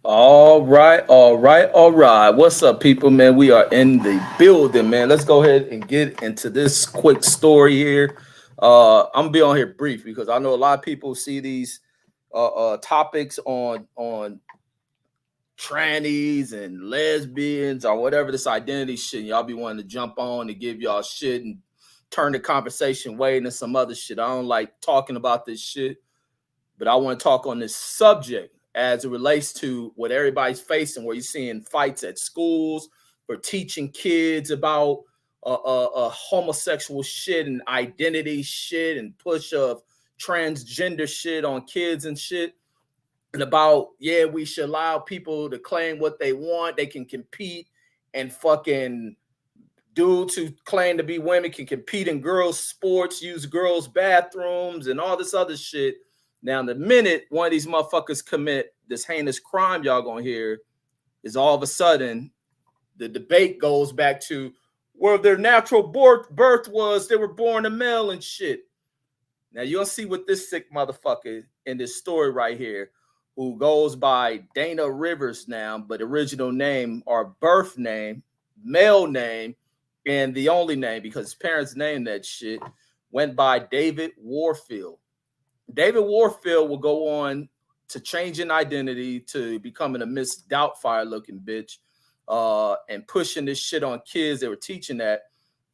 All right, all right, all right. What's up, people, man? We are in the building, man. Let's go ahead and get into this quick story here. I'm gonna be on here brief because I know a lot of people see these topics on trannies and lesbians or whatever this identity shit. Y'all be wanting to jump on and give y'all shit and turn the conversation way into some other shit. I don't like talking about this shit, but I want to talk on this subject as it relates to what everybody's facing, where you're seeing fights at schools for teaching kids about homosexual shit and identity shit and push of transgender shit on kids and shit. And about, yeah, we should allow people to claim what they want. They can compete and fucking dudes who claim to be women can compete in girls' sports, use girls' bathrooms, and all this other shit. Now, the minute one of these motherfuckers commit this heinous crime, y'all gonna hear is all of a sudden the debate goes back to where their natural birth was. They were born a male and shit. Now, you'll see what this sick motherfucker in this story right here, who goes by Dana Rivers now, but original name or birth name, male name, and the only name because his parents named that shit, went by David Warfield. David Warfield will go on to changing identity to becoming a Miss Doubtfire looking bitch and pushing this shit on kids. They were teaching that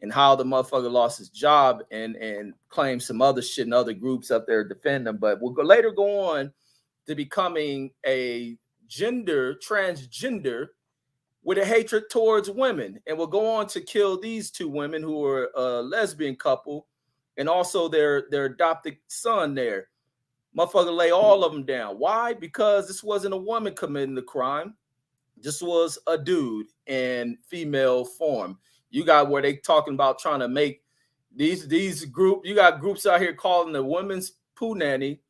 and how the motherfucker lost his job and claimed some other shit and other groups up there defending him. But we'll later go on to becoming a transgender with a hatred towards women, and will go on to kill these two women who are a lesbian couple and also their adopted son there. Motherfucker lay all of them down. Why? Because this wasn't a woman committing the crime. This was a dude in female form. You got where they talking about trying to make these group. You got groups out here calling the women's poo nanny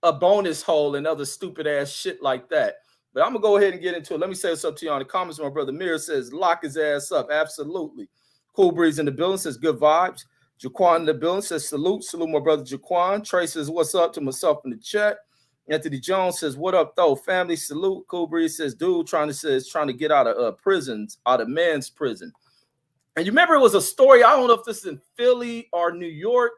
a bonus hole and other stupid ass shit like that. But I'm gonna go ahead and get into it. Let me say what's up to you on the comments. My brother Mir says, lock his ass up. Absolutely. Cool Breeze in the building says good vibes. Jaquan in the building says salute. Salute my brother Jaquan. Trey says, what's up to myself in the chat. Anthony Jones says, what up, though? Family salute. Cool Breeze says, dude trying to get out of prisons, out of men's prison. And you remember it was a story, I don't know if this is in Philly or New York,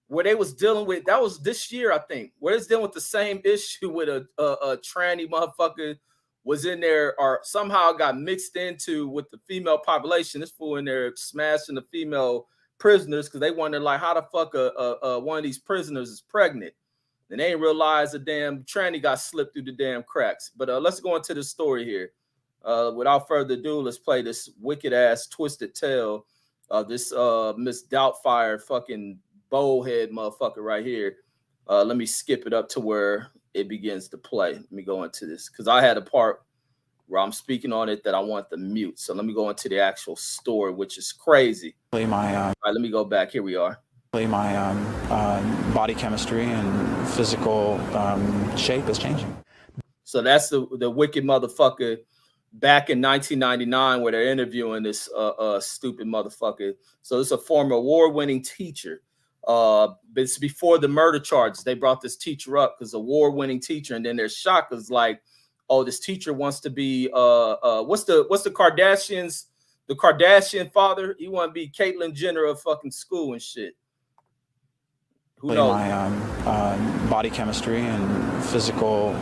where they was dealing with, that was this year, I think, where it's dealing with the same issue with a tranny motherfucker was in there or somehow got mixed into with the female population. This fool in there smashing the female prisoners because they wondered, like, how the fuck one of these prisoners is pregnant. And they ain't realized the damn tranny got slipped through the damn cracks. But let's go into the story here. Without further ado, let's play this wicked ass twisted tale of this Miss Doubtfire fucking bowhead motherfucker right here. Let me skip it up to where it begins to play. Let me go into this because I had a part where I'm speaking on it that I want to mute. So let me go into the actual story, which is crazy. All right, let me go back. Here we are. My body chemistry and physical shape is changing. So that's the wicked motherfucker back in 1999 where they're interviewing this stupid motherfucker. So this is a former award-winning teacher. But it's before the murder charges. They brought this teacher up because award-winning teacher, and then their shock is like, oh, this teacher wants to be what's the Kardashians, the Kardashian father? He want to be Caitlyn Jenner of fucking school and shit. Who knows? My body chemistry and physical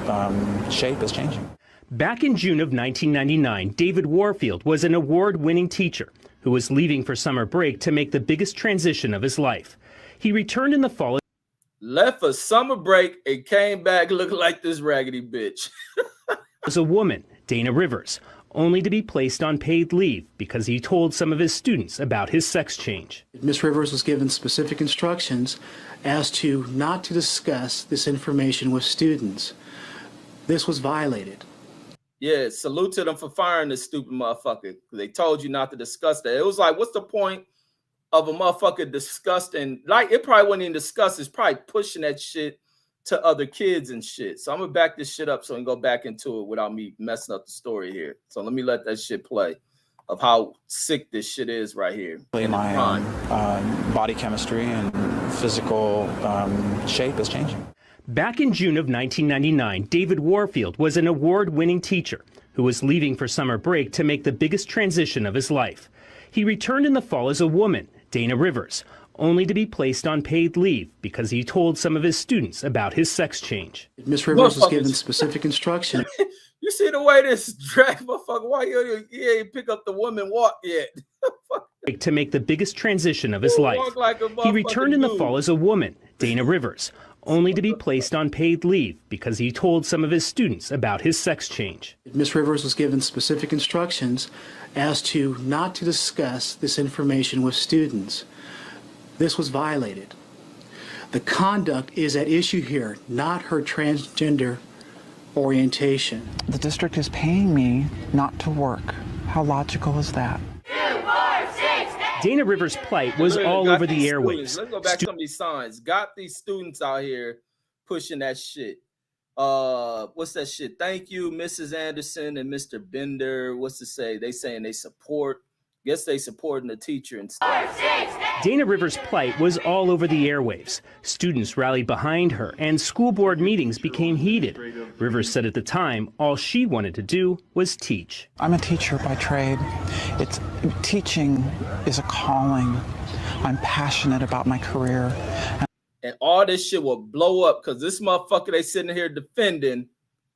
shape is changing. Back in June of 1999, David Warfield was an award-winning teacher who was leaving for summer break to make the biggest transition of his life. He returned in the fall. Left for summer break and came back looking like this raggedy bitch. As a woman, Dana Rivers, only to be placed on paid leave because he told some of his students about his sex change. Ms. Rivers was given specific instructions as to not to discuss this information with students. This was violated. Yeah, salute to them for firing this stupid motherfucker. They told you not to discuss that. It was like, what's the point of a motherfucker discussing? Like, it probably wasn't even discussed. It's probably pushing that shit to other kids and shit. So I'm going to back this shit up so I can go back into it without me messing up the story here. So let me let that shit play of how sick this shit is right here. My body chemistry and physical shape is changing. Back in June of 1999, David Warfield was an award-winning teacher who was leaving for summer break to make the biggest transition of his life. He returned in the fall as a woman, Dana Rivers, only to be placed on paid leave because he told some of his students about his sex change. Ms. Rivers was given specific instructions. You see the way this drag motherfucker, why you ain't pick up the woman walk yet? To make the biggest transition of his life. Like He returned in the fall as a woman, Dana Rivers, only to be placed on paid leave because he told some of his students about his sex change. Ms. Rivers was given specific instructions as to not to discuss this information with students. This was violated. The conduct is at issue here, not her transgender orientation. The district is paying me not to work. How logical is that? Dana Rivers' plight was all over the airwaves. Let's go back to some of these signs. Got these students out here pushing that shit. What's that shit? Thank you, Mrs. Anderson and Mr. Bender. What's it say? They saying they support. Guess they supporting the teacher and stuff. Dana Rivers' plight was all over the airwaves. Students rallied behind her, and school board meetings became heated. Rivers said at the time all she wanted to do was teach. I'm a teacher by trade. Teaching is a calling. I'm passionate about my career. And all this shit will blow up because this motherfucker they sitting here defending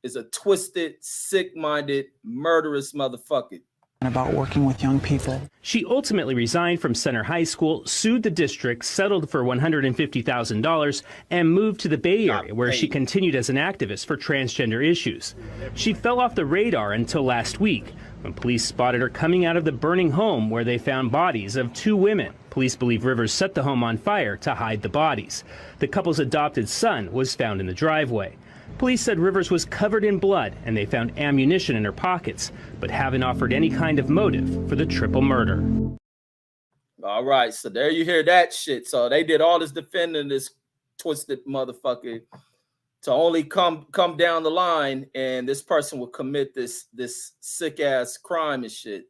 is a twisted, sick-minded, murderous motherfucker. About working with young people. She ultimately resigned from Center High School, sued the district, settled for $150,000, and moved to the Bay Area, where she continued as an activist for transgender issues. She fell off the radar until last week, when police spotted her coming out of the burning home where they found bodies of 2 women. Police believe Rivers set the home on fire to hide the bodies. The couple's adopted son was found in the driveway. Police said Rivers was covered in blood and they found ammunition in her pockets, but haven't offered any kind of motive for the triple murder. All right, so there you hear that shit. So they did all this defending this twisted motherfucker to only come down the line and this person will commit this sick ass crime and shit.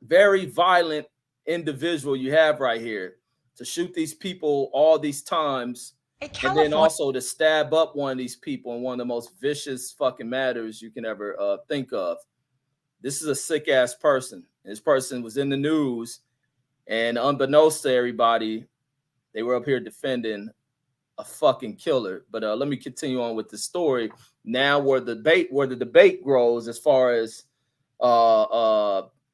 Very violent individual you have right here to shoot these people all these times. And then also to stab up one of these people in one of the most vicious fucking matters you can ever think of. This is a sick ass person. This person was in the news, and unbeknownst to everybody, they were up here defending a fucking killer. But let me continue on with the story now, where the debate grows as far as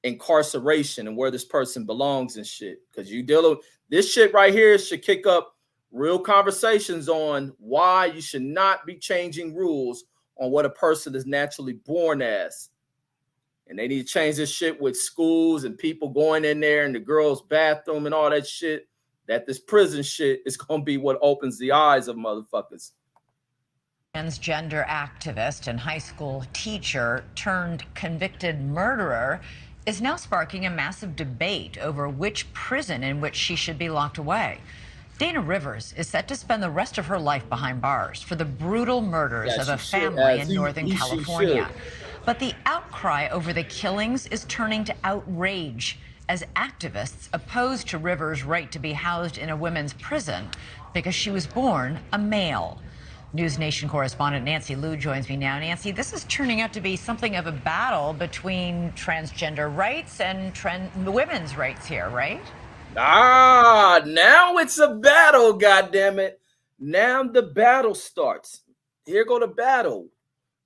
incarceration and where this person belongs and shit. Because you deal with this shit right here should kick up real conversations on why you should not be changing rules on what a person is naturally born as. And they need to change this shit with schools and people going in there in the girls' bathroom and all that shit. That this prison shit is going to be what opens the eyes of motherfuckers. Transgender activist and high school teacher turned convicted murderer is now sparking a massive debate over which prison in which she should be locked away. Dana Rivers is set to spend the rest of her life behind bars for the brutal murders of a family in Northern California. But the outcry over the killings is turning to outrage as activists oppose to Rivers' right to be housed in a women's prison because she was born a male. News Nation correspondent Nancy Liu joins me now. Nancy, this is turning out to be something of a battle between transgender rights and women's rights here, right? Now it's a battle, goddammit. Now the battle starts. Here go the battle.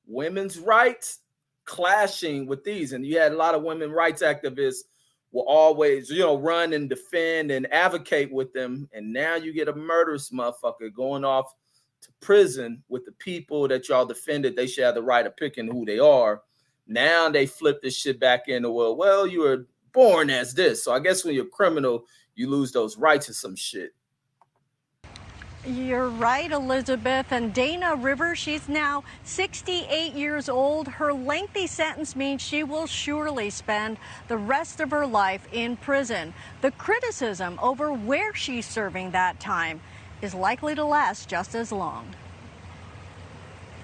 Women's rights clashing with these. And you had a lot of women rights activists will always, run and defend and advocate with them. And now you get a murderous motherfucker going off to prison with the people that y'all defended. They should have the right of picking who they are. Now they flip this shit back into, well, you were born as this. So I guess when you're a criminal, you lose those rights or some shit. You're right, Elizabeth. And Dana Rivers, she's now 68 years old. Her lengthy sentence means she will surely spend the rest of her life in prison. The criticism over where she's serving that time is likely to last just as long.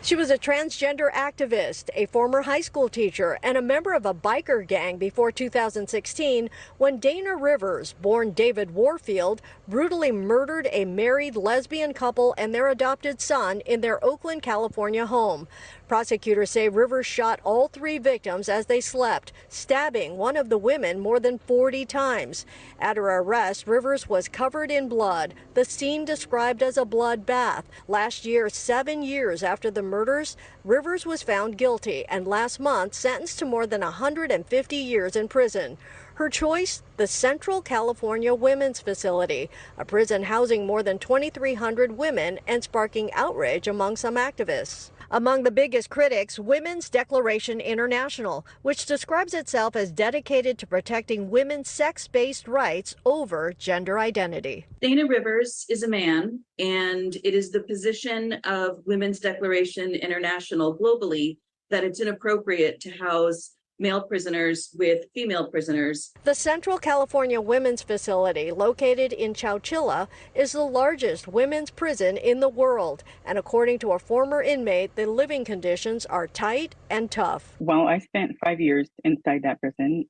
She was a transgender activist, a former high school teacher, and a member of a biker gang before 2016 when Dana Rivers, born David Warfield, brutally murdered a married lesbian couple and their adopted son in their Oakland, California home. Prosecutors say Rivers shot all three victims as they slept, stabbing one of the women more than 40 times. At her arrest, Rivers was covered in blood, the scene described as a bloodbath. Last year, 7 years after the murders, Rivers was found guilty and last month sentenced to more than 150 years in prison. Her choice, the Central California Women's Facility, a prison housing more than 2,300 women and sparking outrage among some activists. Among the biggest critics, Women's Declaration International, which describes itself as dedicated to protecting women's sex-based rights over gender identity. Dana Rivers is a man, and it is the position of Women's Declaration International globally that it's inappropriate to house male prisoners with female prisoners. The Central California Women's Facility, located in Chowchilla, is the largest women's prison in the world. And according to a former inmate, the living conditions are tight and tough. Well, I spent 5 years inside that prison,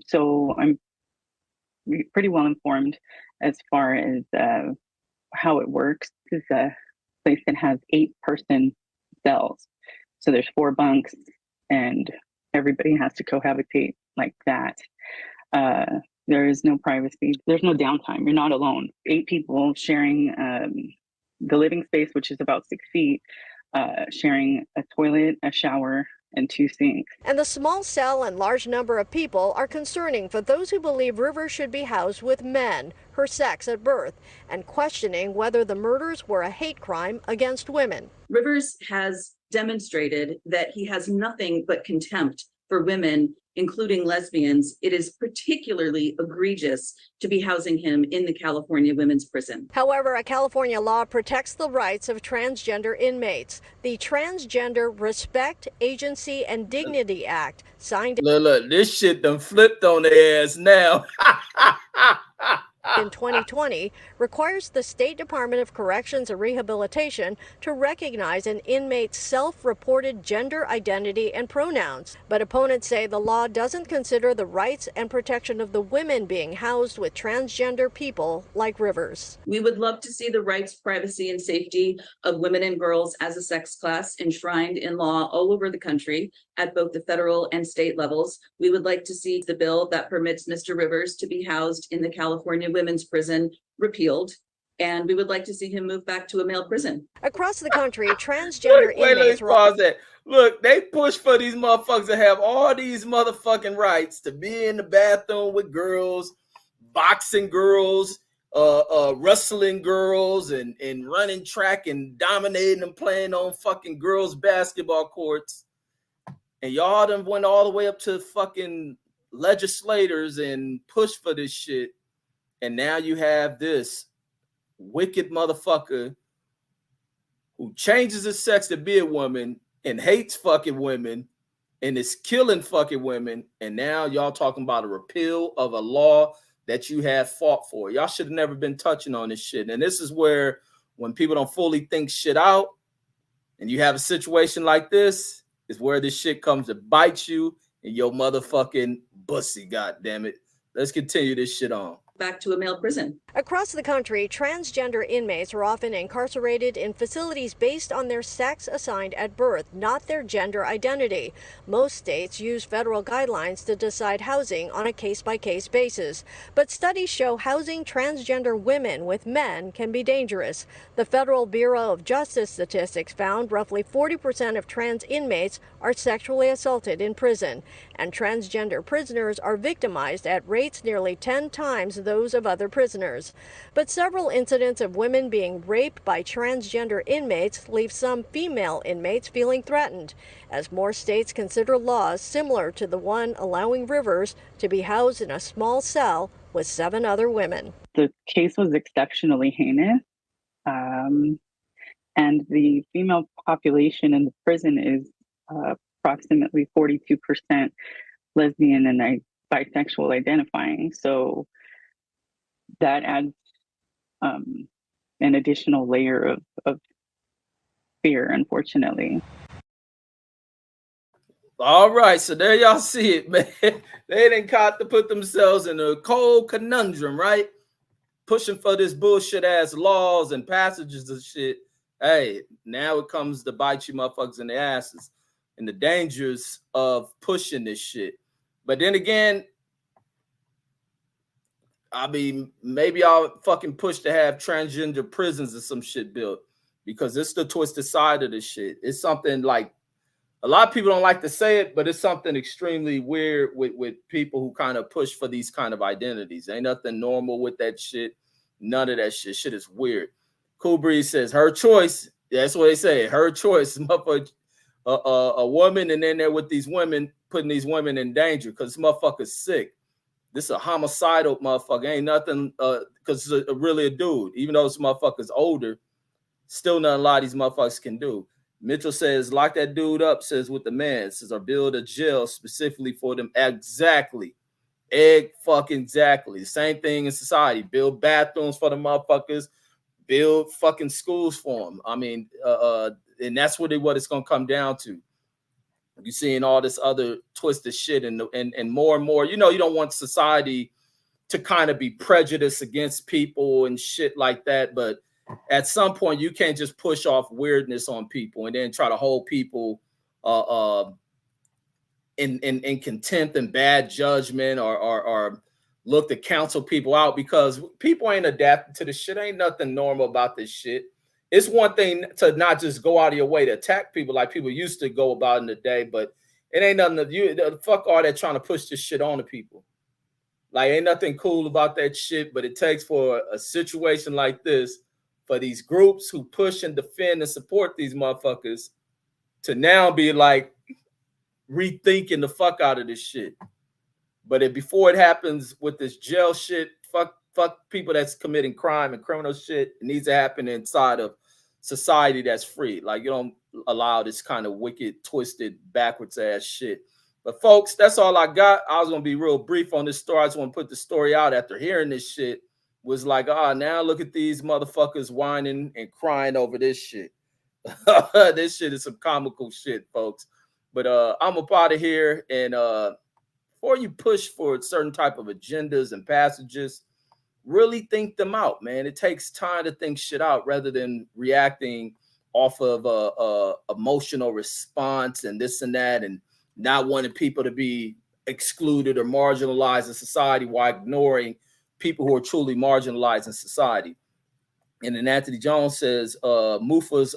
so I'm pretty well informed as far as how it works. This is a place that has 8-person cells. So there's 4 bunks and everybody has to cohabitate like that. There is no privacy. There's no downtime. You're not alone. 8 people sharing the living space, which is about 6 feet, sharing a toilet, a shower, and 2 sinks. And the small cell and large number of people are concerning for those who believe Rivers should be housed with men, her sex at birth, and questioning whether the murders were a hate crime against women. Rivers has demonstrated that he has nothing but contempt for women, including lesbians. It is particularly egregious to be housing him in the California Women's Prison. However, a California law protects the rights of transgender inmates. The Transgender Respect, Agency, and Dignity Act, signed Look, this shit done flipped on their ass now. in 2020, requires the State Department of Corrections and Rehabilitation to recognize an inmate's self-reported gender identity and pronouns. But opponents say the law doesn't consider the rights and protection of the women being housed with transgender people like Rivers. We would love to see the rights, privacy, and safety of women and girls as a sex class enshrined in law all over the country at both the federal and state levels. We would like to see the bill that permits Mr. Rivers to be housed in the California Women's Prison repealed, and we would like to see him move back to a male prison. Across the country, transgender inmates pause that. Look, they push for these motherfuckers to have all these motherfucking rights to be in the bathroom with girls, boxing girls, wrestling girls, and running track and dominating and playing on fucking girls' basketball courts. And y'all done went all the way up to fucking legislators and push for this shit. And now you have this wicked motherfucker who changes his sex to be a woman and hates fucking women and is killing fucking women. And now y'all talking about a repeal of a law that you have fought for. Y'all should have never been touching on this shit. And this is where when people don't fully think shit out and you have a situation like this, is where this shit comes to bite you in your motherfucking bussy, goddammit. Let's continue this shit on. Back to a male prison. Across the country, transgender inmates are often incarcerated in facilities based on their sex assigned at birth, not their gender identity. Most states use federal guidelines to decide housing on a case-by-case basis. But studies show housing transgender women with men can be dangerous. The Federal Bureau of Justice statistics found roughly 40% of trans inmates are sexually assaulted in prison, and transgender prisoners are victimized at rates nearly 10 times those of other prisoners. But several incidents of women being raped by transgender inmates leave some female inmates feeling threatened, as more states consider laws similar to the one allowing Rivers to be housed in a small cell with 7 other women. The case was exceptionally heinous, and the female population in the prison is approximately 42% lesbian and bisexual identifying. So that adds an additional layer of fear, unfortunately. All right, so there y'all see it, man. They didn't caught to put themselves in a cold conundrum, right? Pushing for this bullshit ass laws and passages and shit. Hey, now it comes to bite you motherfuckers in the asses and the dangers of pushing this shit. But then again, I mean, maybe I'll fucking push to have transgender prisons or some shit built, because it's the twisted side of this shit. It's something like, a lot of people don't like to say it, but it's something extremely weird with people who kind of push for these kind of identities. Ain't nothing normal with that shit. None of that shit. Shit is weird. Cool Breeze says, her choice. That's what they say. Her choice. A woman and in there with these women, putting these women in danger because this motherfucker's sick. This is a homicidal motherfucker. Ain't nothing, because it's really a dude. Even though this motherfucker's older, still not a lot of these motherfuckers can do. Mitchell says, lock that dude up, says with the man, says, or build a jail specifically for them. Exactly. Exactly. The same thing in society. Build bathrooms for the motherfuckers. Build fucking schools for them. I mean, and that's what it's going to come down to. You're seeing all this other twisted shit and more and more. You know, you don't want society to kind of be prejudiced against people and shit like that, but at some point you can't just push off weirdness on people and then try to hold people in contempt and bad judgment or look to counsel people out, because people ain't adapted to this shit. Ain't nothing normal about this shit. It's one thing to not just go out of your way to attack people like people used to go about in the day, but it ain't nothing to you. Fuck all that trying to push this shit on to people. Like, ain't nothing cool about that shit, but it takes for a situation like this for these groups who push and defend and support these motherfuckers to now be like rethinking the fuck out of this shit. But before it happens with this jail shit, fuck people that's committing crime and criminal shit, it needs to happen inside of society that's free. Like, you don't allow this kind of wicked, twisted, backwards ass shit. But folks, that's all I got. I was gonna be real brief on this story. I just want to put the story out after hearing this shit. Was like, now look at these motherfuckers whining and crying over this shit. This shit is some comical shit, folks. But I'm up out of here. And before you push for certain type of agendas and passages, really think them out, man. It takes time to think shit out rather than reacting off of emotional response and this and that, and not wanting people to be excluded or marginalized in society while ignoring people who are truly marginalized in society. And then Anthony Jones says, Mufas,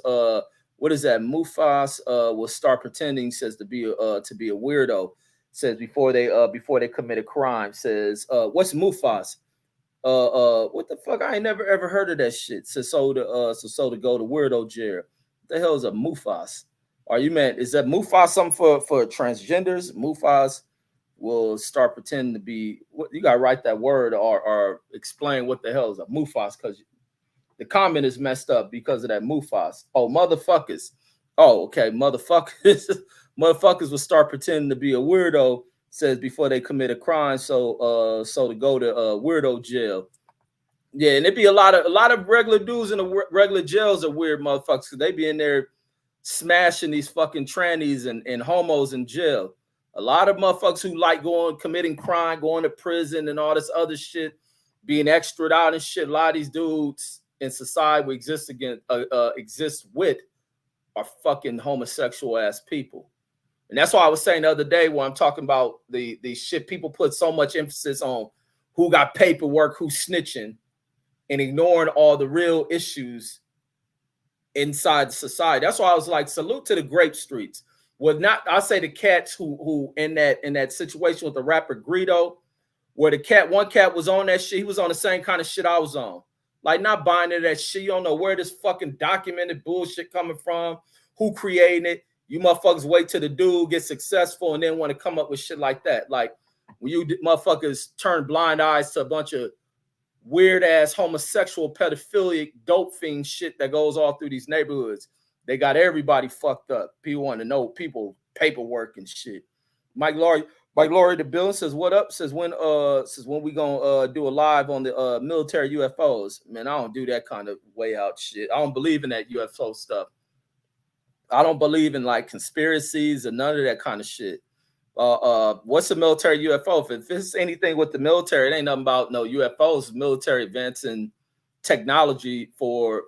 what is that? Mufas will start pretending, says, to be a weirdo. Says before they commit a crime. Says, what's Mufas? What the fuck? I ain't never ever heard of that shit. So to go to weirdo jail. What the hell is a Mufas? Are you meant? Is that Mufas something for transgenders? Mufas will start pretending to be. What you gotta write that word or explain what the hell is a Mufas, because the comment is messed up because of that Mufas. Oh, motherfuckers. Oh, okay, motherfuckers. Motherfuckers will start pretending to be a weirdo, says, before they commit a crime. So to go to weirdo jail. Yeah, and it'd be a lot of regular dudes in the regular jails are weird motherfuckers, because they be in there smashing these fucking trannies and homos in jail. A lot of motherfuckers who like committing crime, going to prison and all this other shit, being extradited out and shit. A lot of these dudes in society we exist with are fucking homosexual ass people. And that's why I was saying the other day when I'm talking about the shit, people put so much emphasis on who got paperwork, who's snitching, and ignoring all the real issues inside society. That's why I was like, salute to the grape streets. Well, not, I say the cats who in that situation with the rapper Greedo, where one cat was on that shit. He was on the same kind of shit I was on. Like, not buying into that shit. You don't know where this fucking documented bullshit coming from, who created it. You motherfuckers wait till the dude gets successful and then want to come up with shit like that. Like, when you motherfuckers turn blind eyes to a bunch of weird ass homosexual pedophilic dope fiend shit that goes all through these neighborhoods. They got everybody fucked up. People want to know people paperwork and shit. Mike Laurie the Bill says, what up? Says when we gonna do a live on the military UFOs. Man, I don't do that kind of way out shit. I don't believe in that UFO stuff. I don't believe in like conspiracies or none of that kind of shit. What's a military UFO? If it's anything with the military, it ain't nothing about no UFOs, military events and technology for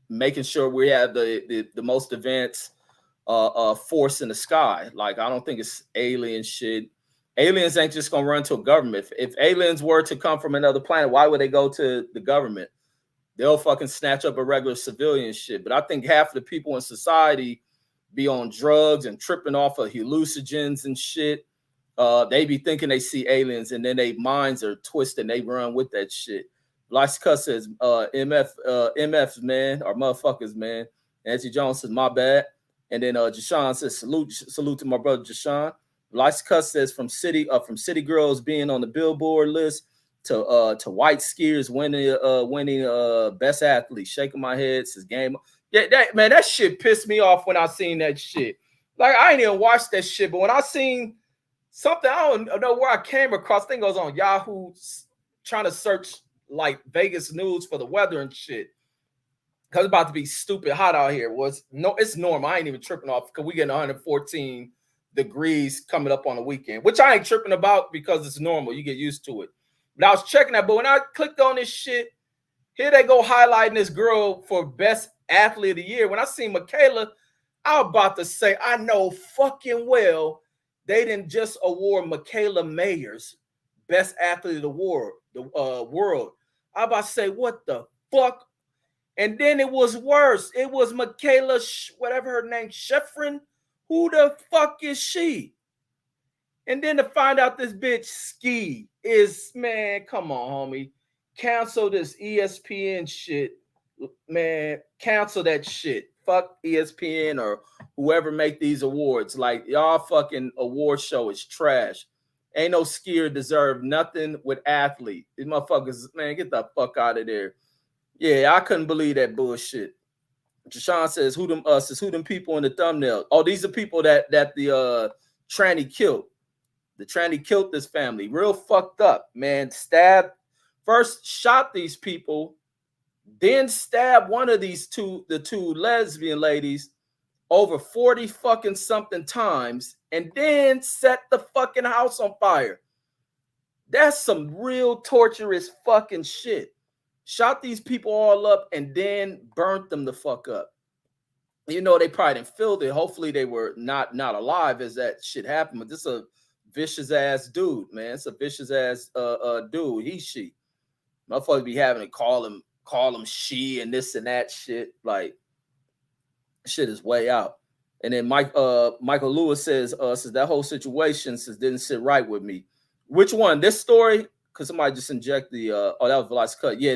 making sure we have the most advanced force in the sky. Like, I don't think it's alien shit. Aliens ain't just gonna run to a government. If aliens were to come from another planet, why would they go to the government? They'll fucking snatch up a regular civilian shit. But I think half of the people in society be on drugs and tripping off of hallucinogens and shit. They be thinking they see aliens, and then their minds are twisted and they run with that shit. Like Cuss says, MFs, man, or motherfuckers, man. Nancy Jones says, my bad. And then Jashawn says, salute to my brother Jashawn. Like Cuss says, from city girls being on the Billboard list to white skiers winning best athlete. Shaking my head, says game. Yeah, that shit pissed me off when I seen that shit. Like, I ain't even watched that shit, but when I seen something, I don't know where I came across. I think it was on Yahoo, trying to search like Vegas news for the weather and shit. Cause it's about to be stupid hot out here. It's normal. I ain't even tripping off because we getting 114 degrees coming up on the weekend, which I ain't tripping about because it's normal. You get used to it. But I was checking that. But when I clicked on this shit, here they go highlighting this girl for best athlete of the year. When I seen Michaela, I was about to say, I know fucking well they didn't just award Michaela Mayers best athlete of the world. I was about to say, what the fuck? And then it was worse. It was Michaela, whatever her name, Sheffrin. Who the fuck is she? And then to find out this bitch Ski is, man, come on, homie. Cancel this ESPN shit. Man, cancel that shit. Fuck ESPN or whoever make these awards. Like, y'all fucking award show is trash. Ain't no skier deserve nothing with athlete. These motherfuckers, man, get the fuck out of there. Yeah, I couldn't believe that bullshit. Jashawn says, who them people in the thumbnail? Oh, these are people that the tranny killed. The tranny killed this family. Real fucked up, man. Stabbed, first shot these people, then stabbed one of the two lesbian ladies over 40 fucking something times, and then set the fucking house on fire. That's some real torturous fucking shit. Shot these people all up and then burnt them the fuck up. You know, they probably didn't feel it. Hopefully they were not alive as that shit happened. But this is a vicious ass dude, man. It's a vicious ass dude. He, she. Motherfuckers be having to call him she and this and that shit. Like, shit is way out. And then Michael Lewis says that whole situation didn't sit right with me. Which one? This story? Because somebody just inject the that was Velocity Cut. Yeah,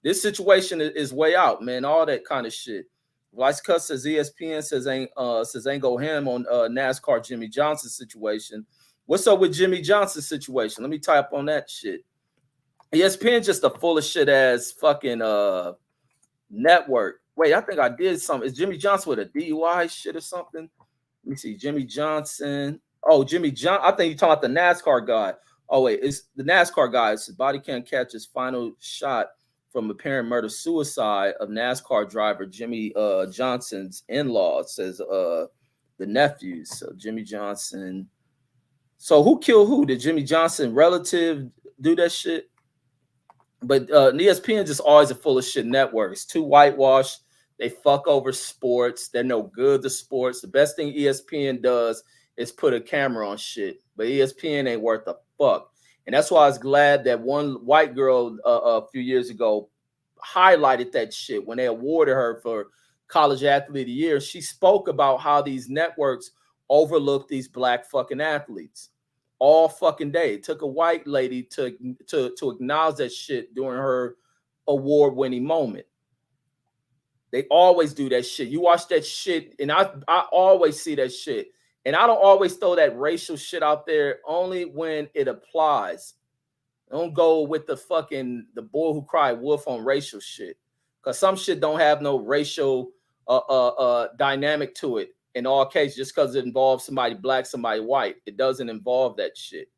this situation is way out, man. All that kind of shit. Velocity Cut says ESPN says ain't go ham on NASCAR Jimmy Johnson situation. What's up with Jimmy Johnson's situation? Let me type on that shit. ESPN just a full of shit ass fucking network. Wait, I think I did something. Is Jimmy Johnson with a DUI shit or something? Let me see. Jimmy Johnson. Oh, Jimmy John. I think you're talking about the NASCAR guy. Oh, wait, it's the NASCAR guy. His body can't catch his final shot from apparent murder-suicide of NASCAR driver Jimmy Johnson's in-laws, says the nephews. So Jimmy Johnson. So who killed who? Did Jimmy Johnson relative do that shit? But ESPN just always a full of shit network. It's too whitewashed. They fuck over sports. They're no good to sports. The best thing ESPN does is put a camera on shit. But ESPN ain't worth a fuck. And that's why I was glad that one white girl a few years ago highlighted that shit when they awarded her for College Athlete of the Year. She spoke about how these networks overlook these black fucking athletes all fucking day. It took a white lady to acknowledge that shit during her award-winning moment. They always do that shit. You watch that shit, and I always see that shit. And I don't always throw that racial shit out there, only when it applies. I don't go with the boy who cried wolf on racial shit. Because some shit don't have no racial dynamic to it in all cases, just because it involves somebody black, somebody white. It doesn't involve that shit.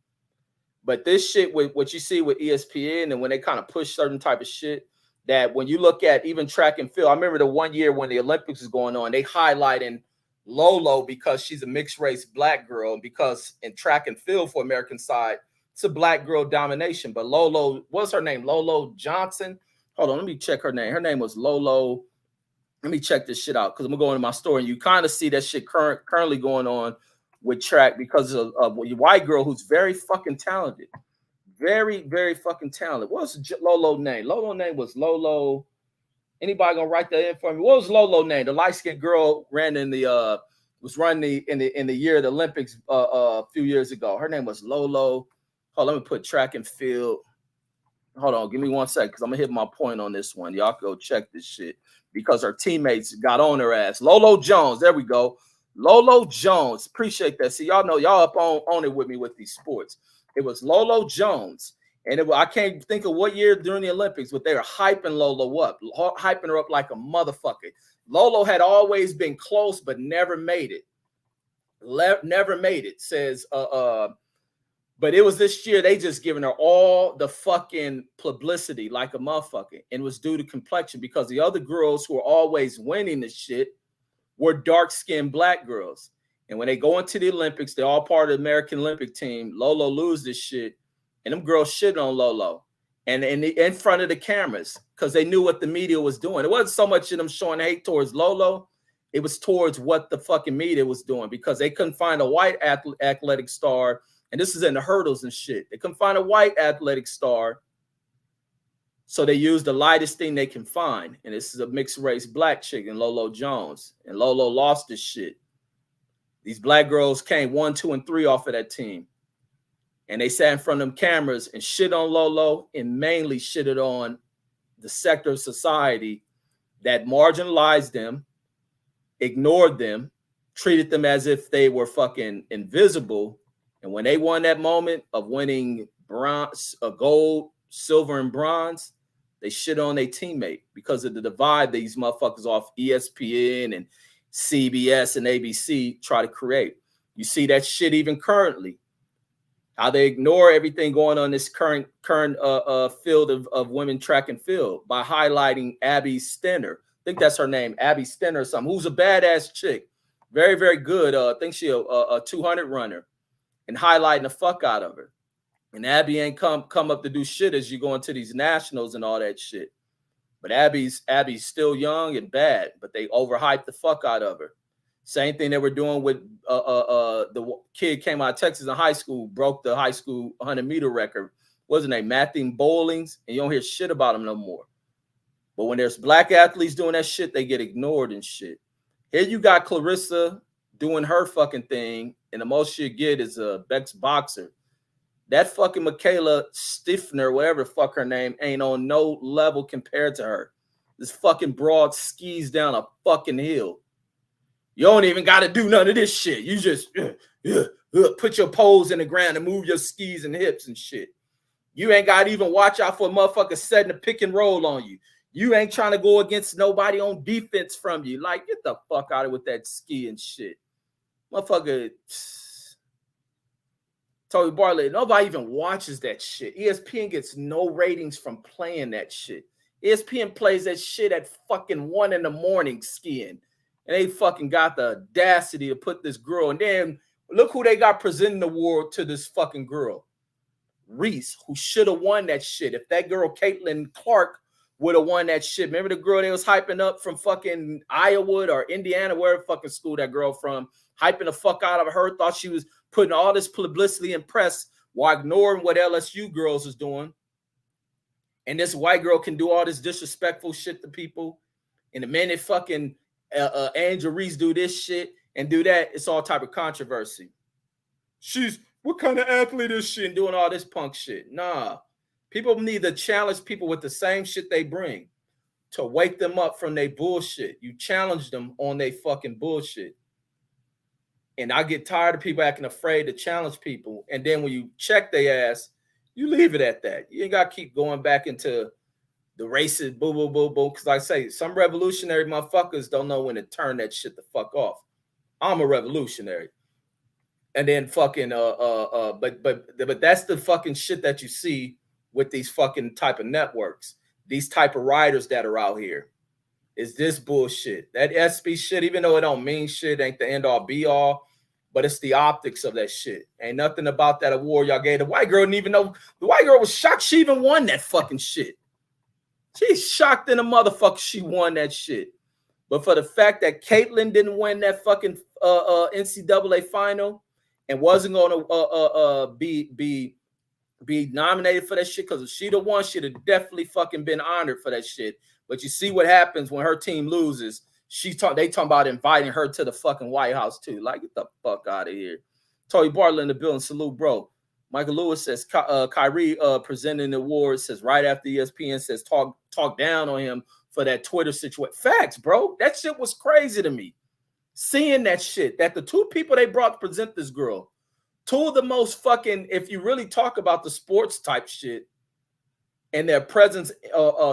But this shit, with what you see with ESPN, and when they kind of push certain type of shit, that when you look at even track and field, I remember the one year when the Olympics was going on, they highlighting Lolo because she's a mixed race black girl, because in track and field for American side, it's a black girl domination. But Lolo, what's her name? Lolo Johnson. Hold on, let me check her name. Her name was Lolo. Let me check this shit out because I'm gonna go into my story and you kind of see that shit currently going on with track because of a white girl who's very fucking talented. Very, very fucking talented. What's Lolo name? Lolo name was Lolo. Anybody gonna write that in for me? What was Lolo name? The light-skinned girl ran in the was running in the year of the Olympics a few years ago. Her name was Lolo. Hold on, let me put track and field. Hold on, give me 1 second because I'm gonna hit my point on this one. Y'all go check this shit because her teammates got on her ass. Lolo Jones, there we go. Lolo Jones, appreciate that. See, y'all know y'all up on it with me with these sports. It was Lolo Jones, and I can't think of what year during the Olympics, but they were hyping Lolo up, hyping her up like a motherfucker. Lolo had always been close, but never made it. Never made it. Says, but it was this year they just giving her all the fucking publicity like a motherfucker, and it was due to complexion because the other girls who were always winning this shit were dark-skinned black girls. And when they go into the Olympics, they're all part of the American Olympic team. Lolo lose this shit, and them girls shit on Lolo, and in front of the cameras because they knew what the media was doing. It wasn't so much of them showing hate towards Lolo; it was towards what the fucking media was doing because they couldn't find a white athletic star, and this is in the hurdles and shit. They couldn't find a white athletic star, so they used the lightest thing they can find, and this is a mixed race black chick, and Lolo Jones, and Lolo lost this shit. These black girls came 1, 2, and 3 off of that team. And they sat in front of them cameras and shit on Lolo and mainly shitted on the sector of society that marginalized them, ignored them, treated them as if they were fucking invisible. And when they won that moment of winning bronze, gold, silver, and bronze, they shit on their teammate because of the divide these motherfuckers off ESPN and CBS and ABC try to create. You see that shit even currently. How they ignore everything going on in this current field of women track and field by highlighting Abby Stenner. I think that's her name, Abby Stenner or something, who's a badass chick. Very, very good. I think she a 200 runner, and highlighting the fuck out of her. And Abby ain't come up to do shit as you go into these nationals and all that shit. But Abby's still young and bad, but they overhyped the fuck out of her. Same thing they were doing with the kid came out of Texas in high school, broke the high school 100-meter record. What's his name? Matthew Bowlings, and you don't hear shit about him no more. But when there's black athletes doing that shit, they get ignored and shit. Here you got Clarissa doing her fucking thing, and the most you get is a Bex boxer. That fucking Michaela Stiffner, whatever the fuck her name, ain't on no level compared to her. This fucking broad skis down a fucking hill. You don't even got to do none of this shit. You just put your poles in the ground and move your skis and hips and shit. You ain't got to even watch out for a motherfucker setting a pick and roll on you. You ain't trying to go against nobody on defense from you. Like, get the fuck out of it with that ski and shit. Motherfucker... Toby Bartlett, nobody even watches that shit. ESPN gets no ratings from playing that shit. ESPN plays that shit at fucking 1 a.m. skiing. And they fucking got the audacity to put this girl. And then look who they got presenting the award to this fucking girl. Reese, who should have won that shit. If that girl, Caitlin Clark, would have won that shit. Remember the girl they was hyping up from fucking Iowa or Indiana, wherever fucking school that girl from, hyping the fuck out of her, thought she was putting all this publicity and press while ignoring what LSU girls is doing. And this white girl can do all this disrespectful shit to people. And the minute fucking Angel Reese do this shit and do that, it's all type of controversy. What kind of athlete is she and doing all this punk shit? Nah. People need to challenge people with the same shit they bring to wake them up from their bullshit. You challenge them on their fucking bullshit. And I get tired of people acting afraid to challenge people. And then when you check their ass, you leave it at that. You ain't got to keep going back into the racist boo, boo, boo, boo. Because like I say, some revolutionary motherfuckers don't know when to turn that shit the fuck off. I'm a revolutionary. And then fucking, but that's the fucking shit that you see with these fucking type of networks. these type of riders that are out here. Is this bullshit. That SB shit, even though it don't mean shit, ain't the end all be all, but it's the optics of that shit. Ain't nothing about that award y'all gave. The white girl didn't even know. The white girl was shocked she even won that fucking shit. She's shocked in a motherfucker she won that shit. But for the fact that Caitlyn didn't win that fucking NCAA final and wasn't going to be nominated for that shit, because if she'd have won, she'd have definitely fucking been honored for that shit. But you see what happens when her team loses. They talking about inviting her to the fucking White House too. Like, get the fuck out of here. Toby Bartlett in the building. Salute, bro. Michael Lewis says Kyrie presenting the award, says right after ESPN says talk down on him for that Twitter situation. Facts, bro. That shit was crazy to me. Seeing that shit, that the two people they brought to present this girl, two of the most fucking, if you really talk about the sports type shit, and their presence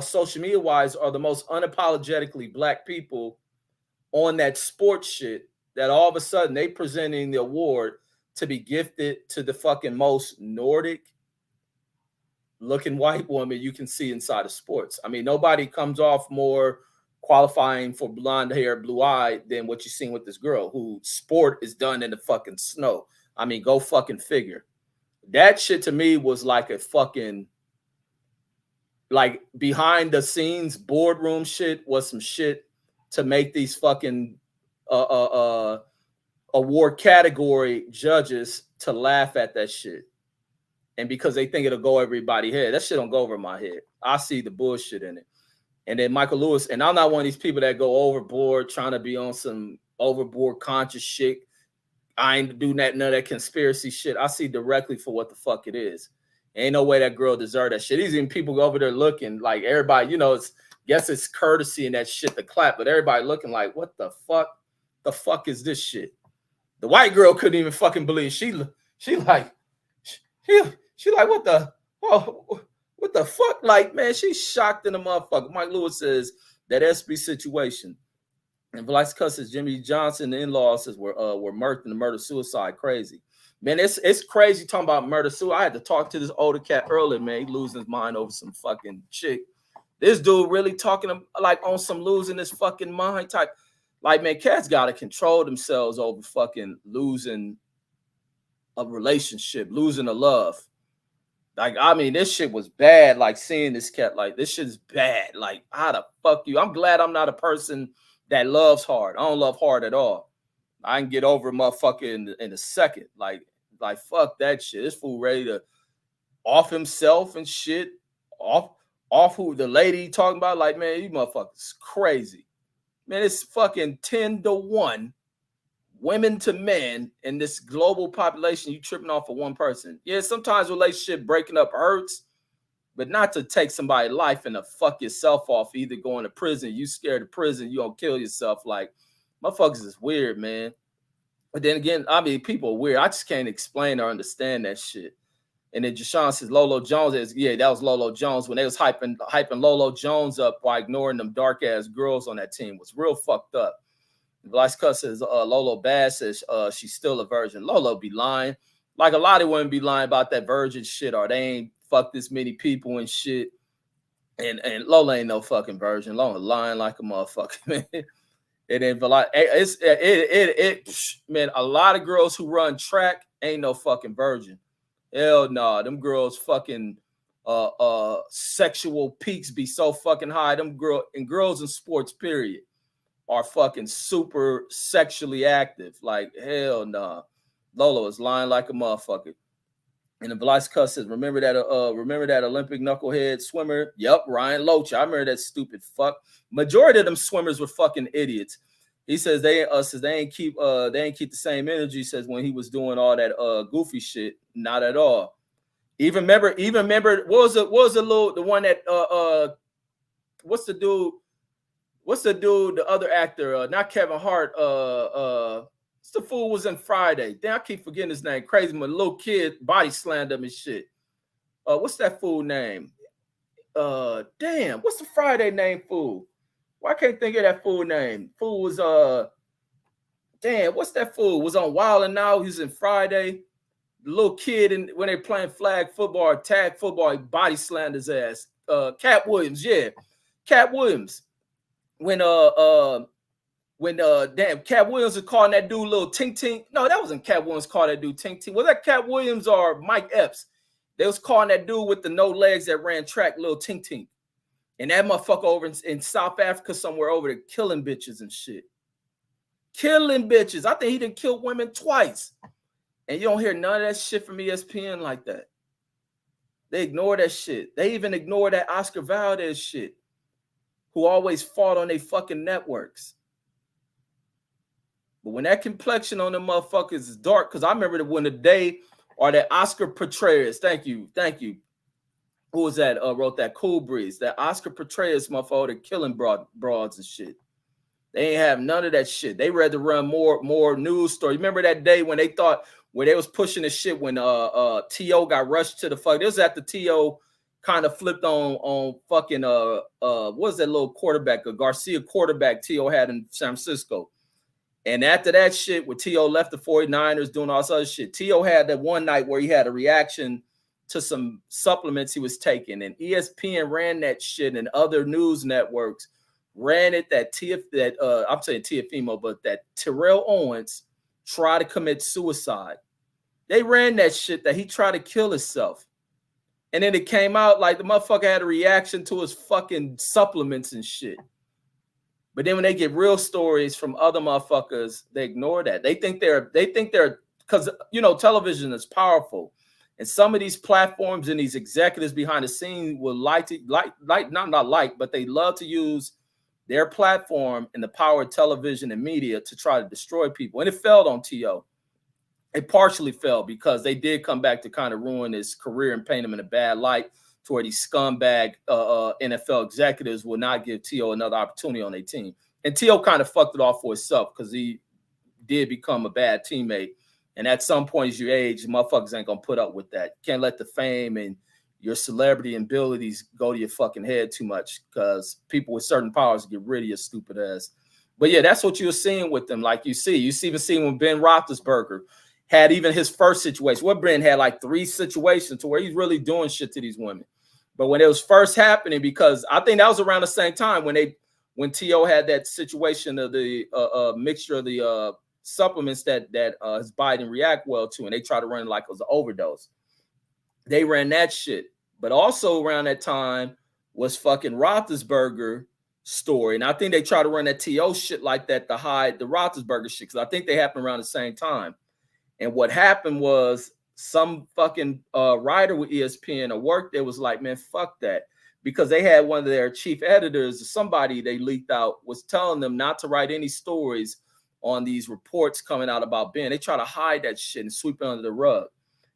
social media wise are the most unapologetically black people on that sports shit, that all of a sudden they presenting the award to be gifted to the fucking most Nordic looking white woman you can see inside of sports. I mean, nobody comes off more qualifying for blonde hair, blue eye than what you've seen with this girl who sport is done in the fucking snow. I mean, go fucking figure. That shit to me was like a fucking, like behind the scenes boardroom shit, was some shit to make these fucking award category judges to laugh at that shit. And because they think it'll go over everybody's head, that shit don't go over my head. I see the bullshit in it. And then Michael Lewis, and I'm not one of these people that go overboard trying to be on some overboard conscious shit. I ain't doing that, none of that conspiracy shit. I see directly for what the fuck it is. Ain't no way that girl deserved that shit. These even people go over there looking like everybody, you know, guess it's courtesy and that shit to clap, but everybody looking like, what the fuck? The fuck is this shit? The white girl couldn't even fucking believe. She like, what the fuck? Like, man, she's shocked in the motherfucker. Mike Lewis says that SB situation. And Vice says Jimmy Johnson, the in-laws, says were murked in the murder-suicide. Crazy. Man, it's crazy talking about murder-suicide. I had to talk to this older cat earlier, man. He losing his mind over some fucking chick. This dude really talking like on some losing his fucking mind type. Like, man, cats got to control themselves over fucking losing a relationship, losing a love. Like, I mean, this shit was bad. Like, seeing this cat, like, this shit is bad. Like, how the fuck you? I'm glad I'm not a person that loves hard. I don't love hard at all. I can get over a motherfucker in a second. Like, fuck that shit. This fool ready to off himself and shit. Off who the lady talking about. Like, man, you motherfuckers crazy. Man, it's fucking 10-1 women to men in this global population. You tripping off of one person. Yeah, sometimes relationship breaking up hurts, but not to take somebody's life and to fuck yourself off, either going to prison. You scared of prison, you gonna kill yourself. Like, motherfuckers is weird, man. But then again, I mean, people are weird. I just can't explain or understand that shit. And then Jashawn says Lolo Jones is, yeah, that was Lolo Jones. When they was hyping Lolo Jones up by ignoring them dark ass girls on that team, was real fucked up. Vice Cuss says Lolo Bass says she's still a virgin. Lolo be lying. Like a lot of women be lying about that virgin shit, or they ain't fucked this many people and shit. And Lola ain't no fucking virgin. Lola lying like a motherfucker, man. And then man, a lot of girls who run track ain't no fucking virgin. Hell no, them girls fucking sexual peaks be so fucking high. Them girls in sports, period, are fucking super sexually active. Like, hell no. Lolo is lying like a motherfucker. And the Blythe Cuss says, remember that Olympic knucklehead swimmer? Yep, Ryan Loach. I remember that stupid fuck. Majority of them swimmers were fucking idiots. He says they ain't keep the same energy. He says when he was doing all that goofy shit, not at all. Even remember what's the one that what's the dude, the other actor, not Kevin Hart, what's the fool was in Friday? Damn, I keep forgetting his name. Crazy, my little kid body slammed him and shit. What's that fool name? Damn, what's the Friday name fool? Why can't I think of that fool name? Fool was damn, what's that fool? Was on Wild and Now. He's in Friday. The little kid, and when they playing flag football or tag football, he body slammed his ass. Cat Williams, yeah. Cat Williams. When damn Cat Williams was calling that dude little Tink Tink. No, that wasn't Cat Williams calling that dude Tink Tink. Was that Cat Williams or Mike Epps? They was calling that dude with the no legs that ran track little Tink Tink. And that motherfucker over in South Africa somewhere over there killing bitches and shit. Killing bitches. I think he done killed women twice. And you don't hear none of that shit from ESPN like that. They ignore that shit. They even ignore that Oscar Valdez shit, who always fought on their fucking networks. But when that complexion on them motherfuckers is dark, because I remember when the day or that Oscar Petraeus, thank you. Who was that? Wrote that Cool Breeze. That Oscar Petraeus motherfucker killing broads and shit. They ain't have none of that shit. They rather run more news stories. Remember that day when they thought where they was pushing the shit when T.O. got rushed to the fuck. This was after T.O. kind of flipped on fucking what was that little quarterback, a Garcia quarterback T.O. had in San Francisco. And after that shit, where T.O. left the 49ers doing all this other shit, T.O. had that one night where he had a reaction to some supplements he was taking. And ESPN ran that shit and other news networks ran it that I'm saying Tiafimo, but that Terrell Owens tried to commit suicide. They ran that shit that he tried to kill himself. And then it came out like the motherfucker had a reaction to his fucking supplements and shit. But then when they get real stories from other motherfuckers, they ignore that. They think they're because television is powerful. And some of these platforms and these executives behind the scenes will but they love to use their platform and the power of television and media to try to destroy people. And it failed on T.O. It partially failed because they did come back to kind of ruin his career and paint him in a bad light to where these scumbag NFL executives will not give T.O. another opportunity on their team. And T.O. kind of fucked it off for himself because he did become a bad teammate. And at some point as you age, motherfuckers ain't going to put up with that. You can't let the fame and your celebrity and abilities go to your fucking head too much because people with certain powers get rid of your stupid ass. But yeah, that's what you're seeing with them. Like you even see when Ben Roethlisberger had even his first situation. What Ben had like 3 situations to where he's really doing shit to these women. But when it was first happening, because I think that was around the same time when T.O. had that situation of the mixture of the supplements that his body didn't react well to, and they tried to run it like it was an overdose. They ran that shit. But also around that time was fucking Roethlisberger story. And I think they tried to run that T.O. shit like that to hide the Roethlisberger shit, because I think they happened around the same time. And what happened was some fucking writer with ESPN or work there was like, man, fuck that. Because they had one of their chief editors or somebody they leaked out was telling them not to write any stories on these reports coming out about Ben. They try to hide that shit and sweep it under the rug.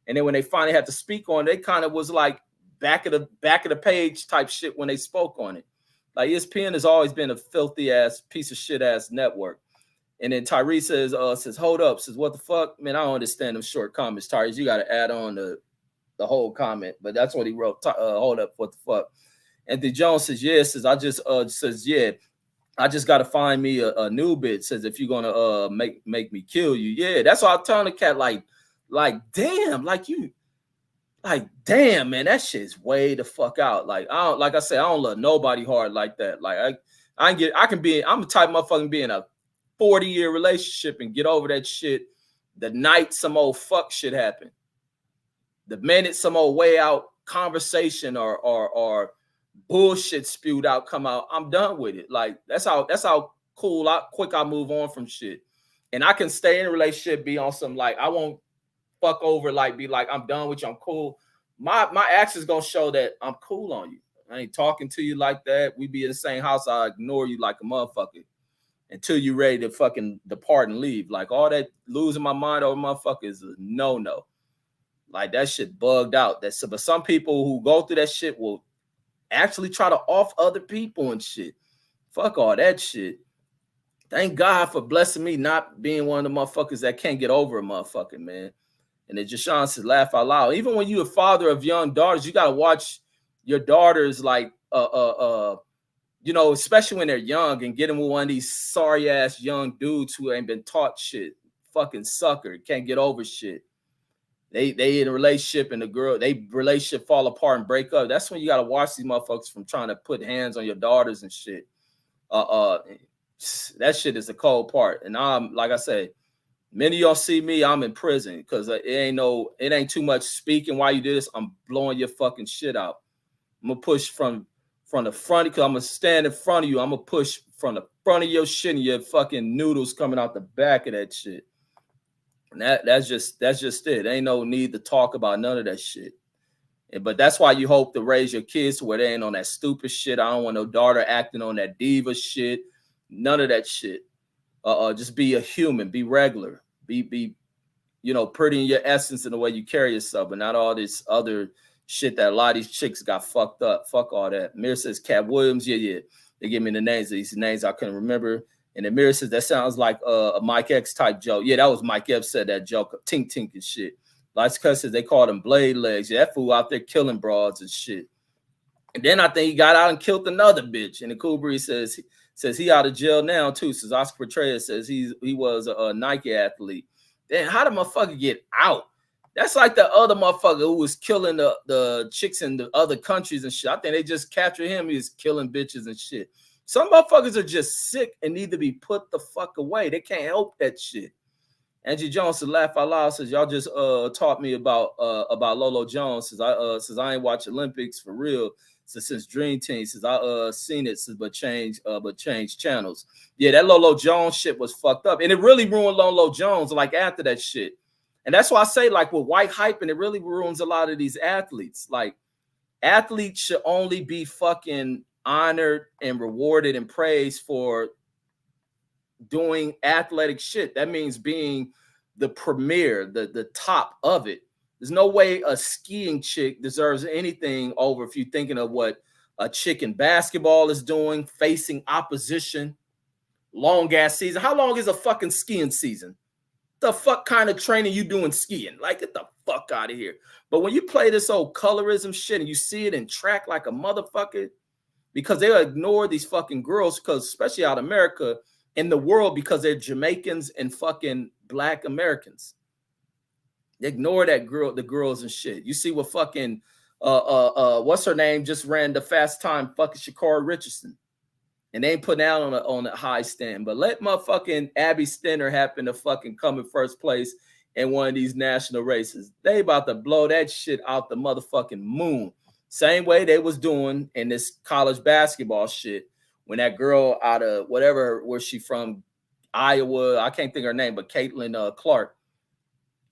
And then when they finally had to speak on it, they kind of was like back of the page type shit when they spoke on it. Like ESPN has always been a filthy ass piece of shit ass network. And then Tyrese says, hold up, says, what the fuck? Man, I don't understand them short comments. Tyrese, you got to add on the whole comment. But that's what he wrote. Hold up, what the fuck? Anthony Jones says, yeah, I just got to find me a new bit. Says, if you're going to make me kill you. Yeah, that's why I'm telling the cat, like, damn, damn, man, that shit's way the fuck out. Like I said, I don't love nobody hard like that. Like I'm the type of motherfucking be in a 40-year relationship and get over that shit the night some old fuck shit happened. The minute some old way out conversation or bullshit spewed out come out, I'm done with it. Like that's how quick I move on from shit. And I can stay in a relationship, be on some like I won't fuck over, like be like I'm done with you, I'm cool. My actions gonna show that I'm cool on you. I ain't talking to you like that. We be in the same house, I ignore you like a motherfucker until you ready to fucking depart and leave. Like all that losing my mind over motherfucker is a no. Like that shit bugged out. But some people who go through that shit will actually try to off other people and shit. Fuck all that shit. Thank God for blessing me not being one of the motherfuckers that can't get over a motherfucker, man. And as Jashawn says, laugh out loud. Even when you're a father of young daughters, you gotta watch your daughters like especially when they're young and get them with one of these sorry ass young dudes who ain't been taught shit. Fucking sucker. Can't get over shit. They in a relationship and the girl, they relationship fall apart and break up. That's when you gotta watch these motherfuckers from trying to put hands on your daughters and shit. That shit is the cold part. And I'm like I said, many of y'all see me, I'm in prison because it ain't too much speaking while you do this. I'm blowing your fucking shit out. I'm gonna push from the front because I'm gonna stand in front of you. I'm gonna push from the front of your shit and your fucking noodles coming out the back of that shit. And that's just it. Ain't no need to talk about none of that shit. But that's why you hope to raise your kids to where they ain't on that stupid shit. I don't want no daughter acting on that diva shit. None of that shit. Just be a human. Be regular. Be pretty in your essence in the way you carry yourself, and not all this other shit that a lot of these chicks got fucked up. Fuck all that. Mir says Cat Williams. Yeah. They give me the names. These names I couldn't remember. And then Mir says that sounds like a Mike X type joke. Yeah, that was Mike Epps said that joke of tink tink and shit. Lots of cusses, they called him blade legs. Yeah, that fool out there killing broads and shit. And then I think he got out and killed another bitch. And the Cool Breeze says he out of jail now too. Says Oscar Petraeus says he was a Nike athlete. Then how the motherfucker get out? That's like the other motherfucker who was killing the chicks in the other countries and shit. I think they just captured him. He's killing bitches and shit. Some motherfuckers are just sick and need to be put the fuck away. They can't help that shit. Angie Jones says, laugh out loud, says, y'all just taught me about Lolo Jones. Says I ain't watch Olympics for real since Dream Team. Says I seen it but changed channels. Yeah, that Lolo Jones shit was fucked up. And it really ruined Lolo Jones like after that shit. And that's why I say, like, with white hype, and it really ruins a lot of these athletes. Like, athletes should only be fucking honored and rewarded and praised for doing athletic shit. That means being the premier, the top of it. There's no way a skiing chick deserves anything over if you're thinking of what a chick in basketball is doing, facing opposition, long ass season. How long is a fucking skiing season? The fuck kind of training you doing skiing? Like, get the fuck out of here. But when you play this old colorism shit and you see it in track like a motherfucker, because they'll ignore these fucking girls, because especially out of America, in the world, because they're Jamaicans and fucking Black Americans. They ignore the girls and shit. You see what fucking what's her name just ran the fast time, fucking Shakara Richardson. And they ain't putting out on a high stand. But let motherfucking Abby Stenner happen to fucking come in first place in one of these national races. They about to blow that shit out the motherfucking moon. Same way they was doing in this college basketball shit when that girl out of whatever, where she from, Iowa, I can't think of her name, but Caitlin Clark.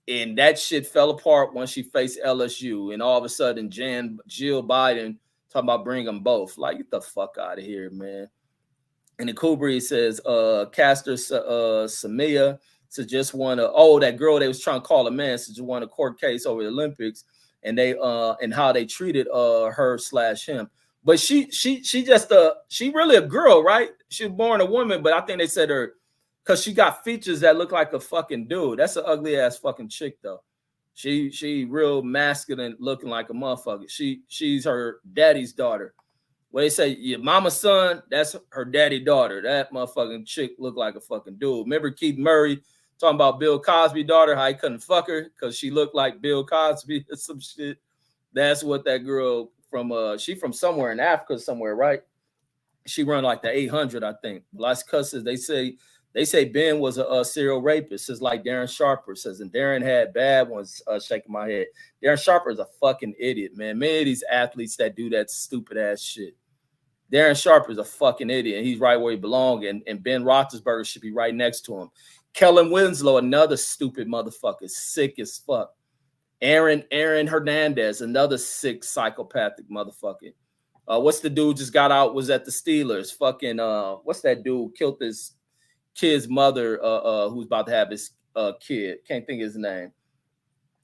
And that shit fell apart when she faced LSU. And all of a sudden, Jill Biden talking about bring them both. Like, get the fuck out of here, man. And the Cool Breeze says, Caster Samia says just won that girl they was trying to call a man, says just won a court case over the Olympics, and they and how they treated her/him. But she really a girl, right? She was born a woman, but I think they said her because she got features that look like a fucking dude. That's an ugly ass fucking chick though. She real masculine looking like a motherfucker. She's her daddy's daughter. When they say your mama's son, that's her daddy daughter. That motherfucking chick look like a fucking dude. Remember Keith Murray talking about Bill Cosby daughter, how he couldn't fuck her because she looked like Bill Cosby or some shit. That's what that girl from she from somewhere in Africa somewhere, right? She run like the 800, I think. Lots of cusses. They say Ben was a serial rapist. Says like Darren Sharper says, and Darren had bad ones. Shaking my head. Darren Sharper is a fucking idiot, man. Many of these athletes that do that stupid ass shit. Darren Sharper is a fucking idiot. He's right where he belongs, and Ben Roethlisberger should be right next to him. Kellen Winslow, another stupid motherfucker, sick as fuck. Aaron Hernandez, another sick psychopathic motherfucker. What's the dude just got out? Was at the Steelers. Fucking what's that dude killed his kid's mother? Who's about to have his kid? Can't think of his name.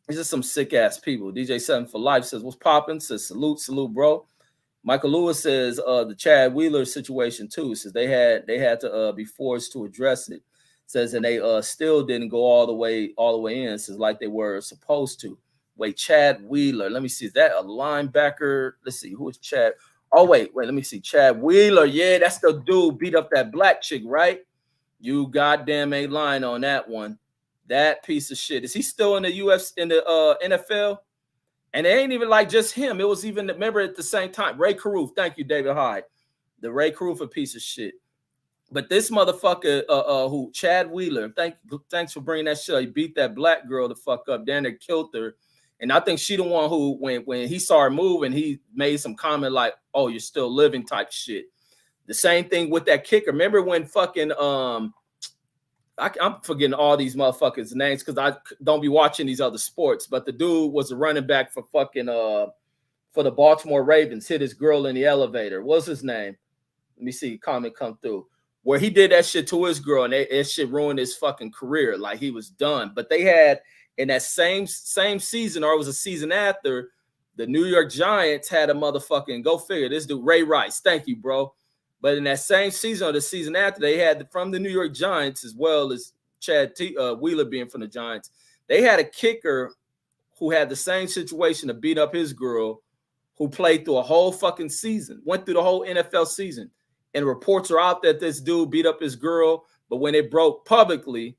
It's just some sick ass people. DJ 7 for Life says, "What's popping?" Says salute, bro. Michael Lewis says the Chad Wheeler situation too. Says they had to be forced to address it. Says and they still didn't go all the way in. Says like they were supposed to. Wait, Chad Wheeler. Let me see. Is that a linebacker? Let's see. Who is Chad? Oh wait. Let me see. Chad Wheeler. Yeah, that's the dude beat up that black chick, right? You goddamn ain't lying on that one. That piece of shit. Is he still in the UFC, in the NFL? And it ain't even like just him. It was even, remember at the same time, Ray Caruth. Thank you, David Hyde. The Ray Caruth, a piece of shit. But this motherfucker, who Chad Wheeler, thanks for bringing that shit. He beat that black girl the fuck up. Then they killed her. And I think she the one who, when he saw her move and he made some comment like, "Oh, you're still living" type shit. The same thing with that kicker. Remember when fucking I'm forgetting all these motherfuckers' names because I don't be watching these other sports. But the dude was a running back for fucking for the Baltimore Ravens. Hit his girl in the elevator. What's his name? Let me see. Comment come through. Where he did that shit to his girl and that shit ruined his fucking career. Like he was done. But they had in that same season, or it was a season after, the New York Giants had a motherfucking, go figure, this dude, Ray Rice. Thank you, bro. But in that same season or the season after, they had from the New York Giants, as well as Chad Wheeler being from the Giants, they had a kicker who had the same situation to beat up his girl, who played through a whole fucking season, went through the whole NFL season. And reports are out that this dude beat up his girl, but when it broke publicly,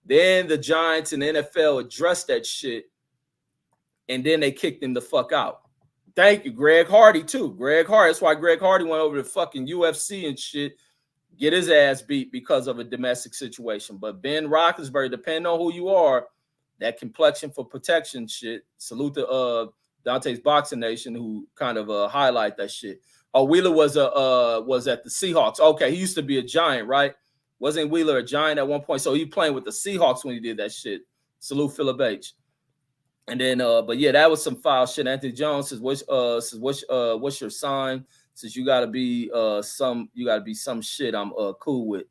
then the Giants and the NFL addressed that shit, and then they kicked him the fuck out. Thank you, Greg Hardy, too. Greg Hardy. That's why Greg Hardy went over to fucking UFC and shit, get his ass beat because of a domestic situation. But Ben Roethlisberger, depending on who you are, that complexion for protection shit. Salute to Dante's Boxing Nation, who kind of highlight that shit. Oh, Wheeler was at the Seahawks. Okay, he used to be a Giant, right? Wasn't Wheeler a Giant at one point? So he playing with the Seahawks when he did that shit. Salute Philip H. And then, but yeah, that was some foul shit. Anthony Jones says, what's your sign? Says you gotta be some shit I'm cool with.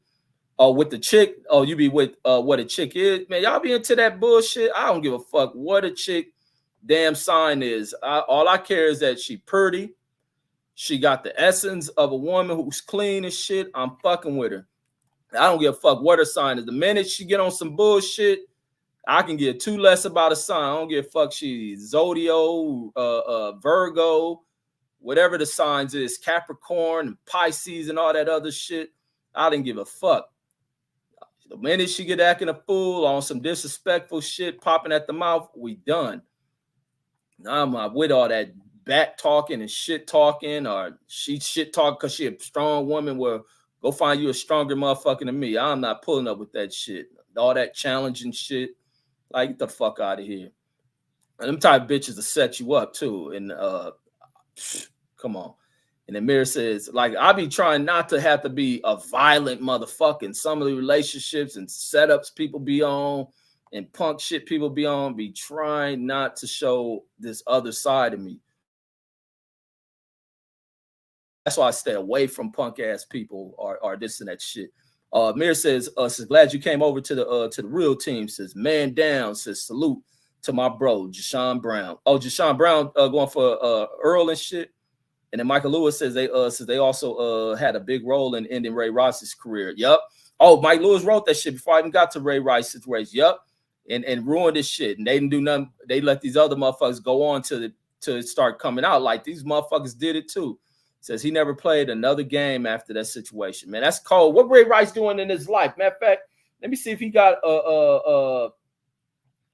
Oh, with the chick. Oh, you be with what a chick is, man. Y'all be into that bullshit. I don't give a fuck what a chick damn sign is. All I care is that she pretty. She got the essence of a woman who's clean and shit. I'm fucking with her. I don't give a fuck what her sign is. The minute she get on some bullshit, I can give two less about a sign. I don't give a fuck. She's Zodiac, Virgo, whatever the signs is, Capricorn, Pisces, and all that other shit. I didn't give a fuck. The minute she get acting a fool on some disrespectful shit, popping at the mouth, we done. Now I'm not with all that back talking and shit talking, or she shit talk because she a strong woman. Well, go find you a stronger motherfucker than me. I'm not pulling up with that shit. All that challenging shit. Like, get the fuck out of here. And them type of bitches will set you up too. And come on. And the mirror says, like, I be trying not to have to be a violent motherfucker in some of the relationships and setups people be on and punk shit people be on. Be trying not to show this other side of me. That's why I stay away from punk ass people or this and that shit. Mir says, glad you came over to the real team. Says, man down. Says, salute to my bro, Jashawn Brown. Oh, Jashawn Brown going for Earl and shit. And then Michael Lewis says they also had a big role in ending Ray Rice's career. Yup. Oh, Mike Lewis wrote that shit before I even got to Ray Rice's race. Yup. And ruined this shit. And they didn't do nothing. They let these other motherfuckers go on to start coming out. Like, these motherfuckers did it too. Says he never played another game after that situation. Man, that's cold. What Ray Rice doing in his life? Matter of fact, let me see if he got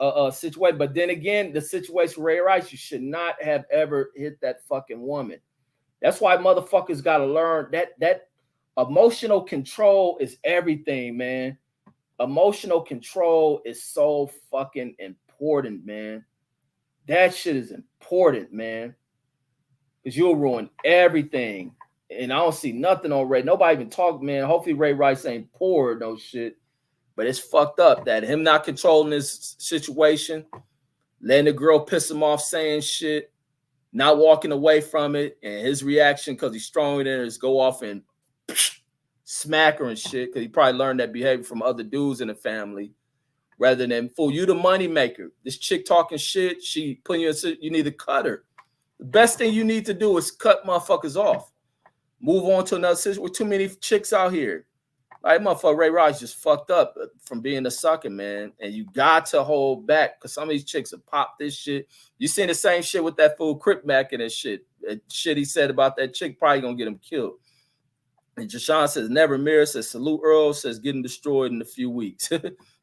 a situation. But then again, the situation Ray Rice, you should not have ever hit that fucking woman. That's why motherfuckers got to learn that emotional control is everything, man. Emotional control is so fucking important, man. That shit is important, man. Because you'll ruin everything. And I don't see nothing on Ray. Nobody even talk, man. Hopefully Ray Rice ain't poor or no shit. But it's fucked up that him not controlling this situation, letting the girl piss him off saying shit, not walking away from it, and his reaction, because he's stronger than her, is go off and smack her and shit, because he probably learned that behavior from other dudes in the family, rather than, fool, you the money maker. This chick talking shit, she putting you in, you need to cut her. The best thing you need to do is cut motherfuckers off. Move on to another situation. With too many chicks out here. Like, motherfucker Ray Rice just fucked up from being a sucker, man. And you got to hold back, because some of these chicks will pop this shit. You seen the same shit with that fool Crip Mac and that shit. That shit he said about that chick probably gonna get him killed. And Jashawn says, never mirror, says, salute Earl, says, getting destroyed in a few weeks.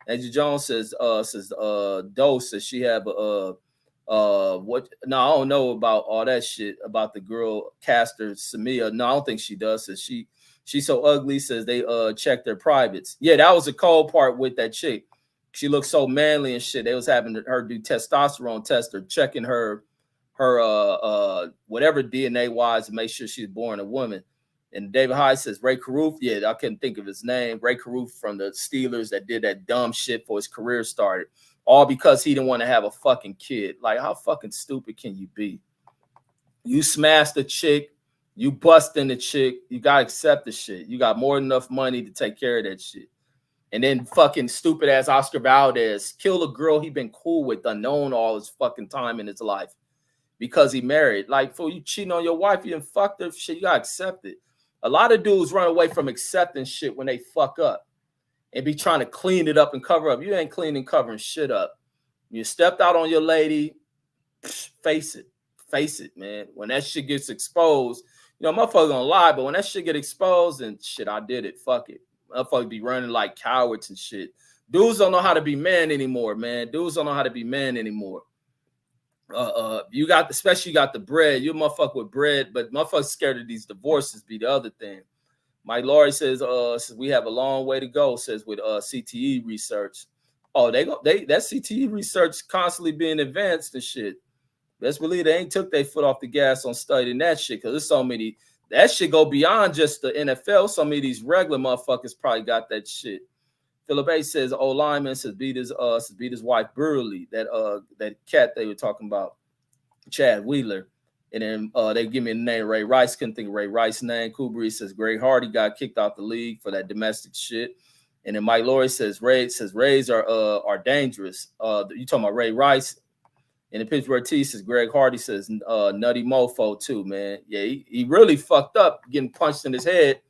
Angie Jones says, Doe says she have what? No, I don't know about all that shit about the girl caster Samia. No, I don't think she does. Says she's so ugly. Says they checked their privates. Yeah, that was the cold part with that chick. She looked so manly and shit. They was having her do testosterone test or checking her whatever DNA wise to make sure she's born a woman. And David Hyde says Ray Caruth. Yeah, I couldn't think of his name. Ray Caruth from the Steelers that did that dumb shit before his career started. All because he didn't want to have a fucking kid. Like, how fucking stupid can you be? You smashed the chick. You busting the chick. You got to accept the shit. You got more than enough money to take care of that shit. And then fucking stupid ass Oscar Valdez kill a girl he been cool with, unknown all his fucking time in his life because he married. Like, for you cheating on your wife, you done fucked her shit. You got to accept it. A lot of dudes run away from accepting shit when they fuck up and be trying to clean it up and cover up. You ain't cleaning, covering shit up. You stepped out on your lady, face it. Face it, man. When that shit gets exposed, you know, motherfuckers gonna lie, but when that shit get exposed and shit, I did it. Fuck it. Motherfuckers be running like cowards and shit. Dudes don't know how to be men anymore, man. Dudes don't know how to be men anymore. You got, especially you got the bread. You motherfucker with bread, but motherfuckers scared of these divorces be the other thing. Mike Laurie says we have a long way to go, says with CTE research. Oh, that CTE research constantly being advanced and shit. Best believe they ain't took their foot off the gas on studying that shit, because there's so many, that shit go beyond just the NFL. So many of these regular motherfuckers probably got that shit. Philip A says old lineman says beat his wife brutally. That cat they were talking about, Chad Wheeler. And then they give me a name, Ray Rice. Couldn't think of Ray Rice's name. Kubri says Greg Hardy got kicked out the league for that domestic shit. And then Mike Laurie says Rays are dangerous. You talking about Ray Rice? And the Pittsburgh T says Greg Hardy says nutty mofo too, man. Yeah, he really fucked up getting punched in his head.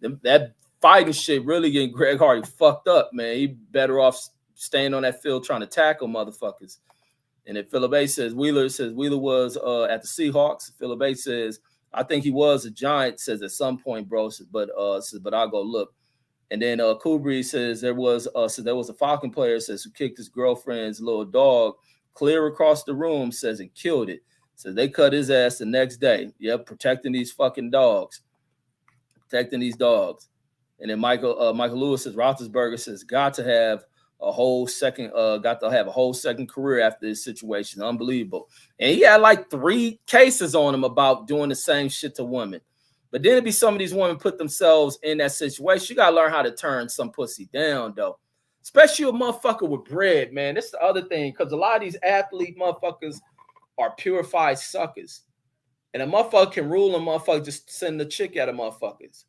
That fighting shit really getting Greg Hardy fucked up, man. He better off staying on that field trying to tackle motherfuckers. And then Philip A says Wheeler was at the Seahawks. Philip A says I think he was a Giant. Says at some point, bro. But I'll go look. And then Kubri says there was a Falcon player says who kicked his girlfriend's little dog clear across the room, says, and killed it. So they cut his ass the next day. Yep, protecting these fucking dogs. Protecting these dogs. And then Michael Lewis says Roethlisberger says got to have a whole second career after this situation. Unbelievable. And he had like 3 cases on him about doing the same shit to women. But then it'd be some of these women put themselves in that situation. You gotta learn how to turn some pussy down, though. Especially a motherfucker with bread, man. That's the other thing, because a lot of these athlete motherfuckers are purified suckers. And a motherfucker can rule a motherfucker, just send the chick out of motherfuckers.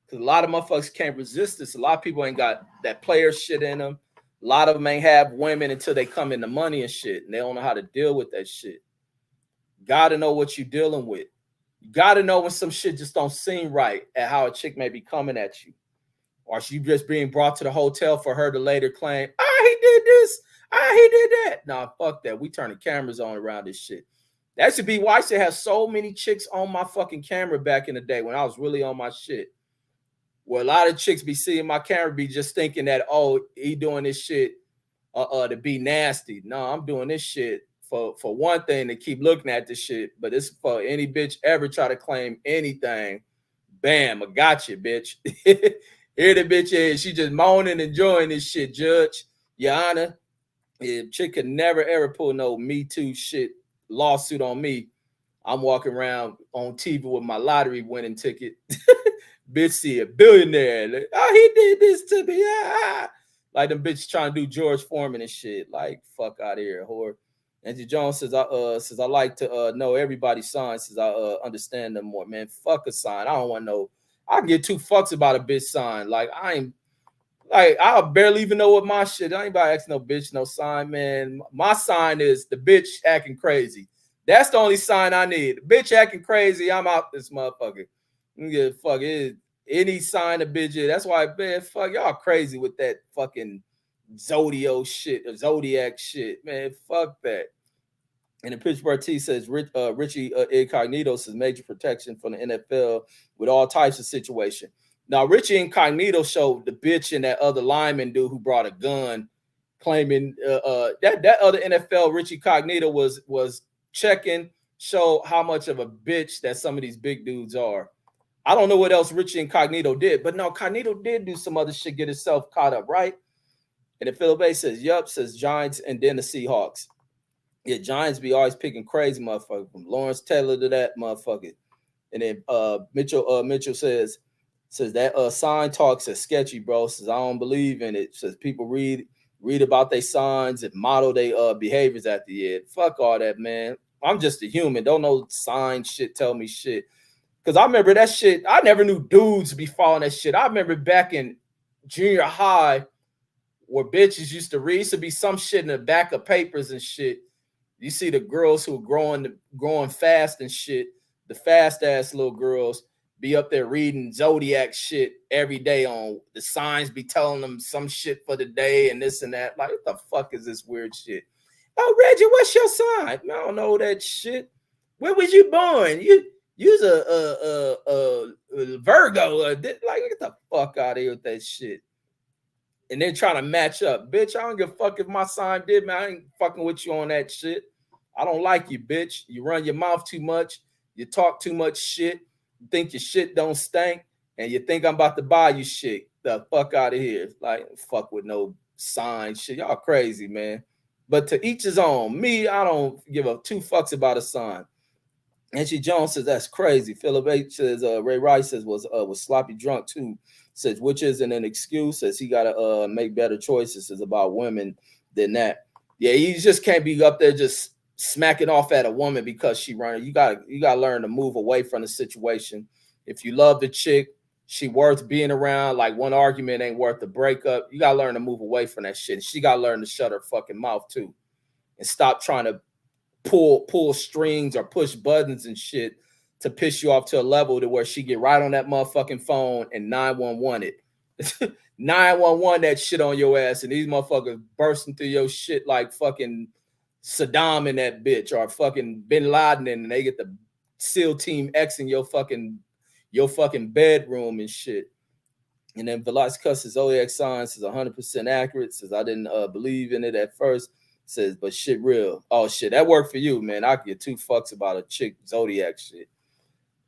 Because a lot of motherfuckers can't resist this. A lot of people ain't got that player shit in them. A lot of them ain't have women until they come into money and shit. And they don't know how to deal with that shit. Gotta know what you're dealing with. You gotta know when some shit just don't seem right at how a chick may be coming at you. Or she just being brought to the hotel for her to later claim, he did this, he did that. Nah, fuck that. We turning cameras on around this shit. That should be why I should have so many chicks on my fucking camera back in the day when I was really on my shit. Where a lot of chicks be seeing my camera be just thinking that, he doing this shit to be nasty. No, I'm doing this shit for one thing, to keep looking at this shit, but it's for any bitch ever try to claim anything. Bam, I got you, bitch. Here the bitch is. She just moaning, enjoying this shit, Judge. Your Honor, if chick could never, ever pull no Me Too shit lawsuit on me, I'm walking around on TV with my lottery winning ticket. Bitch, see a billionaire. Like, he did this to me. Like them bitches trying to do George Foreman and shit. Like, fuck out of here, whore. Angie Jones says, I like to know everybody's signs. Says I understand them more, man. Fuck a sign. I don't want to know. I get 2 fucks about a bitch sign. Like, I barely even know what my shit. I ain't about to ask no bitch no sign, man. My sign is the bitch acting crazy. That's the only sign I need. The bitch acting crazy, I'm out this motherfucker. Yeah, fuck it. Any sign of bitch. That's why, man, fuck y'all crazy with that fucking Zodiac shit, man. Fuck that. And the Pittsburgh T says Richie Incognito says major protection from the NFL with all types of situation. Now Richie Incognito showed the bitch and that other lineman dude who brought a gun, claiming that other NFL Richie Cognito was checking, show how much of a bitch that some of these big dudes are. I don't know what else Richie Incognito did, but no, Cognito did do some other shit, get himself caught up, right? And then Philip A says, yup, says Giants and then the Seahawks. Yeah, Giants be always picking crazy motherfuckers, from Lawrence Taylor to that motherfucker. And then Mitchell says that sign talk says sketchy, bro. Says I don't believe in it. Says people read about their signs and model their behaviors at the end. Fuck all that, man. I'm just a human. Don't know sign shit tell me shit. Because I remember that shit. I never knew dudes be following that shit. I remember back in junior high where bitches used to read. Used to be some shit in the back of papers and shit. You see the girls who are growing fast and shit, the fast ass little girls be up there reading Zodiac shit every day on the signs, be telling them some shit for the day and this and that. Like, what the fuck is this weird shit? Oh, Reggie, what's your sign? I don't know that shit. Where was you born? You's a Virgo. Like, get the fuck out of here with that shit. And then trying to match up. Bitch, I don't give a fuck if my sign did, man. I ain't fucking with you on that shit. I don't like you, bitch. You run your mouth too much. You talk too much shit. You think your shit don't stink. And you think I'm about to buy you shit. The fuck out of here. Like, fuck with no sign shit. Y'all crazy, man. But to each his own. Me, I don't give a two fucks about a sign. Angie Jones says that's crazy. Philip H says Ray Rice says was sloppy drunk too. Says which isn't an excuse. Says he gotta make better choices. Says about women than that. Yeah, you just can't be up there just smacking off at a woman because she running. You gotta learn to move away from the situation. If you love the chick, she worth being around. Like one argument ain't worth the breakup. You gotta learn to move away from that shit. She gotta learn to shut her fucking mouth too, and stop trying to pull strings or push buttons and shit to piss you off to a level to where she get right on that motherfucking phone and 911 it. 911 that shit on your ass, and these motherfuckers bursting through your shit like fucking Saddam in that bitch or fucking Bin Laden, and they get the SEAL Team X in your fucking bedroom and shit. And then Velasquez says Zodiac signs is 100% accurate. Says I didn't believe in it at first. Says, but shit real. Oh shit, that worked for you, man. I get two fucks about a chick Zodiac shit.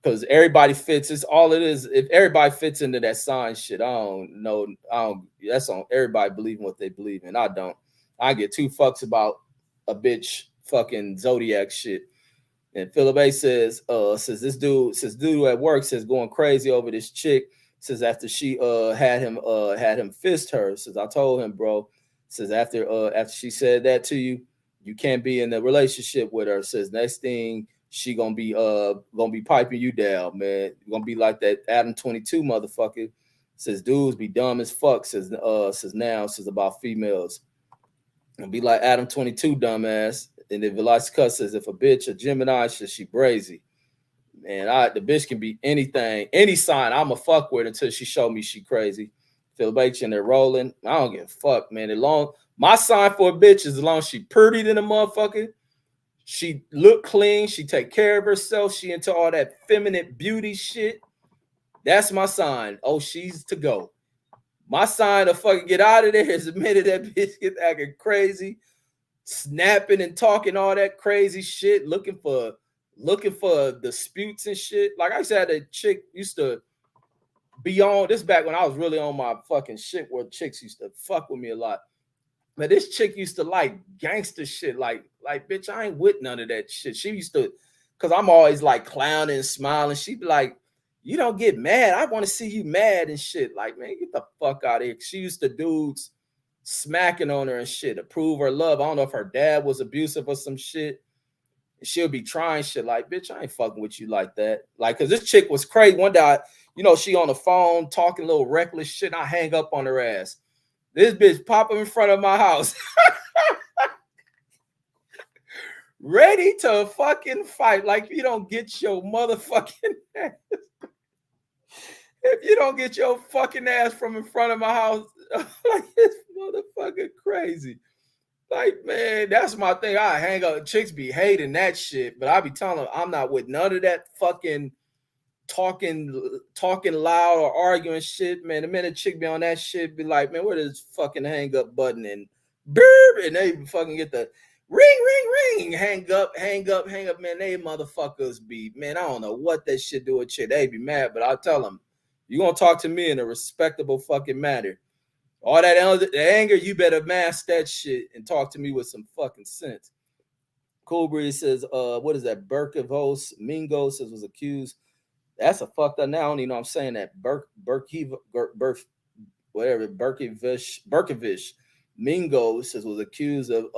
Because everybody fits. It's all it is. If everybody fits into that sign shit, I don't know. That's on everybody believing what they believe in. I don't. I get two fucks about a bitch fucking Zodiac shit. And Philip A says this dude at work says going crazy over this chick. Says after she had him fist her. Says I told him, bro. Says after she said that to you, you can't be in a relationship with her. Says next thing she gonna be piping you down, man. You're gonna be like that Adam 22 motherfucker. Says dudes be dumb as fuck. Says about females. And be like Adam 22 dumbass. And then Velasquez says if a bitch a Gemini, says she brazy. Man, the bitch can be anything, any sign. I'm a fuck with until she show me she crazy. Phil H and they're rolling. I don't give a fuck, man. My sign for a bitch is as long as she pretty than a motherfucker. She look clean. She take care of herself. She into all that feminine beauty shit. That's my sign. Oh, she's to go. My sign to fucking get out of there is the minute that bitch gets acting crazy, snapping and talking all that crazy shit, looking for disputes and shit. Like I said, a chick used to be on this back when I was really on my fucking shit where chicks used to fuck with me a lot. But this chick used to like gangster shit. Like, bitch, I ain't with none of that shit. She used to, because I'm always like clowning and smiling. She'd be like, you don't get mad. I want to see you mad and shit. Like, man, get the fuck out of here. She used to dudes smacking on her and shit to prove her love. I don't know if her dad was abusive or some shit. And she'll be trying shit like, bitch, I ain't fucking with you like that. Like, because this chick was crazy. One day, she on the phone talking a little reckless shit. And I hang up on her ass. This bitch pop up in front of my house. Ready to fucking fight. Like, if you don't get your motherfucking ass. If you don't get your fucking ass from in front of my house, like this motherfucker crazy. Like, man, that's my thing. I hang up. Chicks be hating that shit, but I be telling them I'm not with none of that fucking talking loud or arguing shit, man. The minute chick be on that shit, be like, man, where this fucking hang up button and burp, and they fucking get the ring, hang up, man. They motherfuckers be, man, I don't know what that shit do with shit. They be mad, but I'll tell them, you gonna talk to me in a respectable fucking manner. All that anger, you better mask that shit and talk to me with some fucking sense. Cool Breeze says, what is that? Berkevos Mingo says was accused. That's a fucked up now. I don't even know I'm saying that. Whatever, Berkevich Mingo says was accused of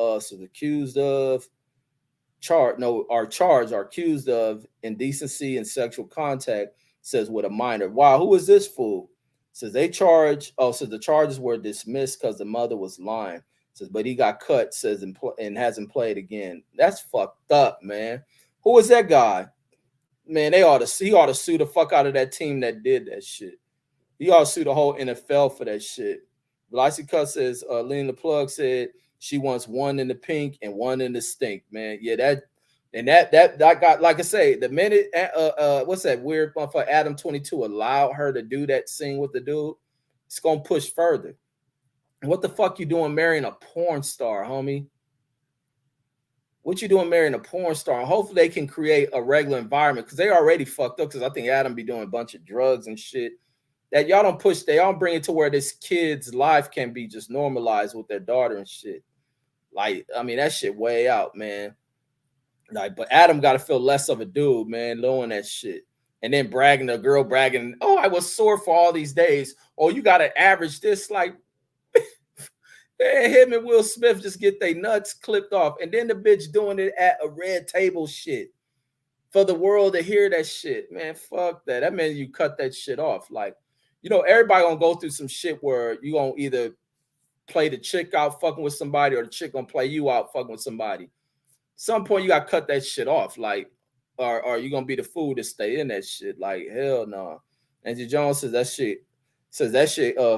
accused of indecency and sexual contact, says with a minor. Wow, who is this fool? Says the charges were dismissed because the mother was lying. Says, but he got cut, says, and hasn't played again. That's fucked up, man. Who is that guy? Man, he ought to sue the fuck out of that team that did that shit. He ought to sue the whole NFL for that shit. Velocity Cuss says, Lena the Plug said she wants one in the pink and one in the stink, man. Yeah, that got, like I say, the minute what's that weird motherfucker Adam 22 allowed her to do that scene with the dude, it's gonna push further. What the fuck you doing marrying a porn star, homie? What you doing marrying a porn star? Hopefully they can create a regular environment, because they already fucked up, because I think Adam be doing a bunch of drugs and shit. That y'all don't push, they don't bring it to where this kid's life can be just normalized with their daughter and shit. Like, I mean, that shit way out, man. Like, but Adam got to feel less of a dude, man, knowing that shit. And then the girl bragging, oh, I was sore for all these days. Oh, you got to average this. Like, him and Will Smith just get their nuts clipped off. And then the bitch doing it at a red table shit for the world to hear that shit. Man, fuck that. That means you cut that shit off. Like, you know, everybody gonna go through some shit where you gonna either play the chick out fucking with somebody, or the chick gonna play you out fucking with somebody. Some point you gotta cut that shit off. Like, or you gonna be the fool to stay in that shit. Like, hell no. Nah. Angie Jones says that shit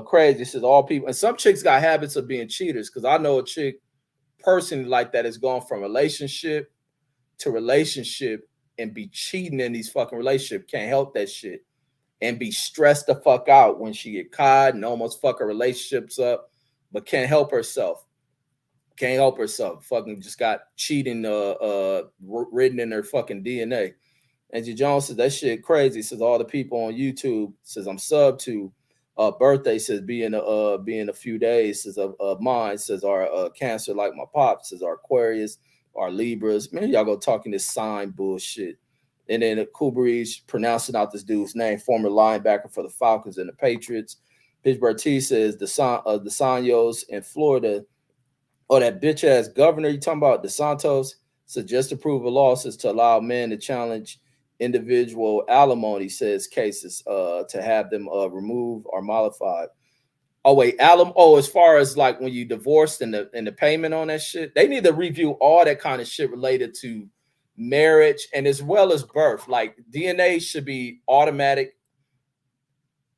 crazy. Says all people, and some chicks got habits of being cheaters, because I know a chick personally like that has gone from relationship to relationship and be cheating in these fucking relationships. Can't help that shit. And be stressed the fuck out when she get caught and almost fuck her relationships up, but can't help herself. Fucking just got cheating written in her fucking DNA. Angie Jones says that shit crazy. Says all the people on YouTube, says I'm sub to birthday, says being a few days, says of mine, says our Cancer like my pop, says our Aquarius, our Libras. Man, y'all go talking this sign bullshit. And then Cool Breeze pronouncing out this dude's name, former linebacker for the Falcons and the Patriots. Pittsburgh T says the DeSantos in Florida. Oh, that bitch ass governor you talking about, DeSantos, suggests approval losses to allow men to challenge individual alimony, says cases to have them removed or modified. Oh wait, as far as like when you divorced and the payment on that shit, they need to review all that kind of shit related to marriage and as well as birth. Like, DNA should be automatic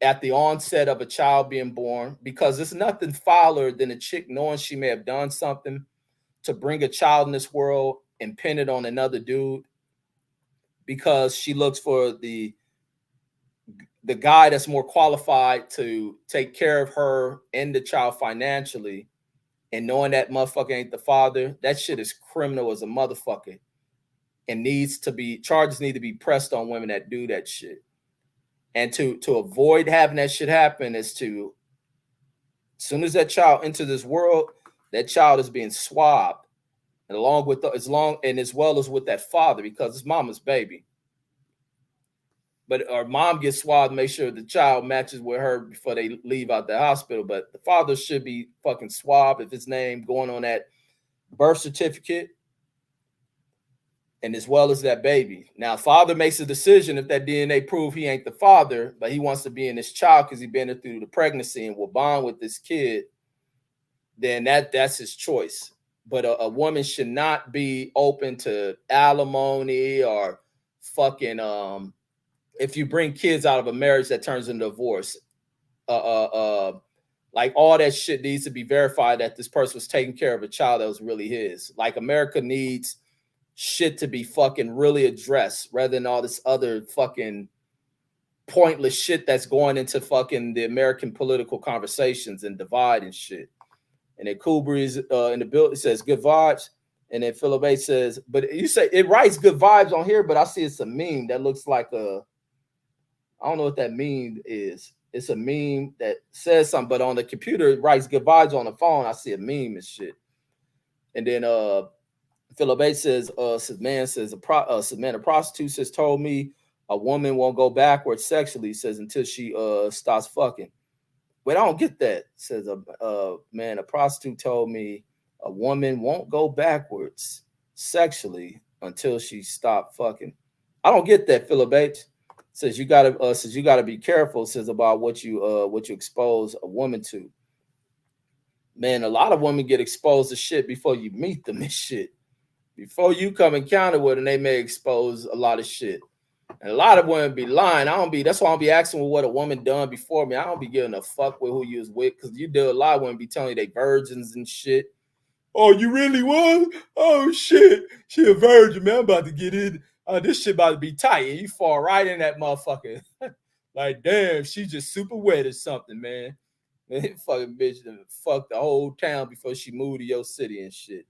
at the onset of a child being born, because it's nothing fouler than a chick knowing she may have done something to bring a child in this world and pin it on another dude, because she looks for the guy that's more qualified to take care of her and the child financially, and knowing that motherfucker ain't the father. That shit is criminal as a motherfucker, and charges need to be pressed on women that do that shit. And to avoid having that shit happen is to, as soon as that child enters this world, that child is being swabbed, and along with as well as with that father, because it's mama's baby. But our mom gets swabbed, make sure the child matches with her before they leave out the hospital. But the father should be fucking swabbed if his name going on that birth certificate, and as well as that baby. Now, father makes a decision if that DNA prove he ain't the father, but he wants to be in this child because he's been through the pregnancy and will bond with this kid, then that's his choice. But a woman should not be open to alimony or fucking if you bring kids out of a marriage that turns into divorce. Like all that shit needs to be verified that this person was taking care of a child that was really his. Like America needs shit to be fucking really addressed rather than all this other fucking pointless shit that's going into fucking the American political conversations and divide and shit. And then Cool Breeze in the build, it says good vibes. And then Philip A says, but you say it writes good vibes on here, but I see it's a meme that looks like I don't know what that meme is. It's a meme that says something, but on the computer it writes good vibes. On the phone, I see a meme and shit. And then Philip A says, man, a prostitute has told me a woman won't go backwards sexually, says until she stops fucking. But I don't get that. Says man, a prostitute told me a woman won't go backwards sexually until she stopped fucking. I don't get that, Philip H. Says you gotta be careful, says about what you expose a woman to. Man, a lot of women get exposed to shit before you meet them and shit. Before you come encounter with them, they may expose a lot of shit. And a lot of women be lying. That's why I don't be asking what a woman done before me. I don't be giving a fuck with who you was with, because you do a lot of women be telling you they virgins and shit. Oh, you really was? Oh shit. She a virgin, man. I'm about to get in. This shit about to be tight. And you fall right in that motherfucker. Like, damn, she just super wet or something, man. Man, fucking bitch fuck the whole town before she moved to your city and shit.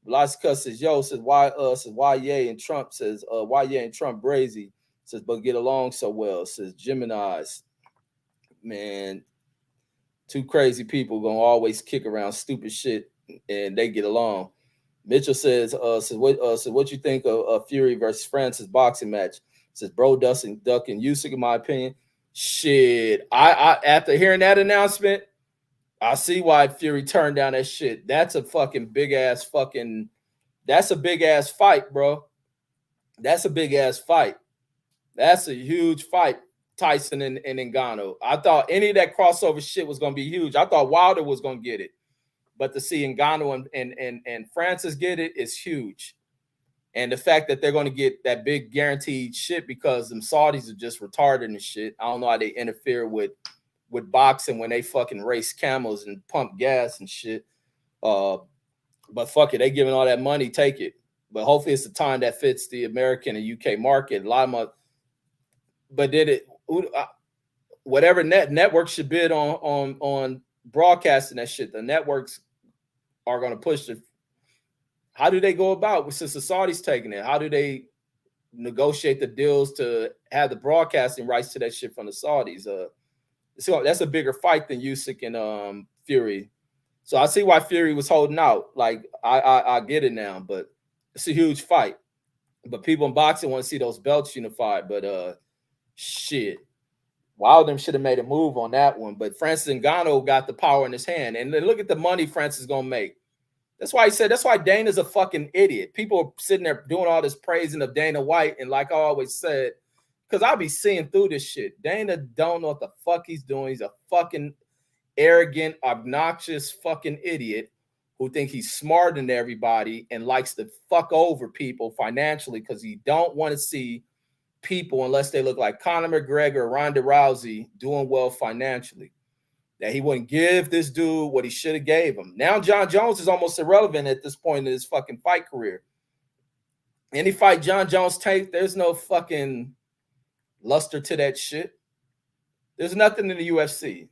Lots of cuss says, yo, says why Ye and Trump says, why Ye and Trump brazy, says, but get along so well, says Gemini's. Man, two crazy people gonna always kick around stupid shit and they get along. Mitchell says, what you think of Fury versus Francis boxing match? Says, bro, ducking Usyk, in my opinion. Shit, I after hearing that announcement, I see why Fury turned down that shit. That's a fucking big ass that's a big ass fight, bro. That's a big ass fight. That's a huge fight, Tyson and Ngannou. I thought any of that crossover shit was gonna be huge. I thought Wilder was gonna get it. But to see Ngannou and Francis get it is huge. And the fact that they're going to get that big guaranteed shit because them Saudis are just retarded and shit. I don't know how they interfere with boxing when they fucking race camels and pump gas and shit. But fuck it, they giving all that money, take it. But hopefully it's the time that fits the American and UK market. A lot of but did it whatever network should bid on broadcasting that shit. The networks are going to push the. How do they go about since the Saudis taking it? How do they negotiate the deals to have the broadcasting rights to that shit from the Saudis? So that's a bigger fight than Usyk and Fury. So I see why Fury was holding out. Like I get it now, but it's a huge fight. But people in boxing want to see those belts unified. But shit. Wilder should have made a move on that one, but Francis Ngannou got the power in his hand. And then look at the money Francis is going to make. That's why Dana's a fucking idiot. People are sitting there doing all this praising of Dana White. And like I always said, because I'll be seeing through this shit. Dana don't know what the fuck he's doing. He's a fucking arrogant, obnoxious fucking idiot who think he's smarter than everybody and likes to fuck over people financially because he don't want to see people unless they look like Conor McGregor or Ronda Rousey doing well financially. That he wouldn't give this dude what he should have gave him. Now John Jones is almost irrelevant at this point in his fucking fight career. Any fight John Jones takes, there's no fucking luster to that shit. There's nothing in the UFC.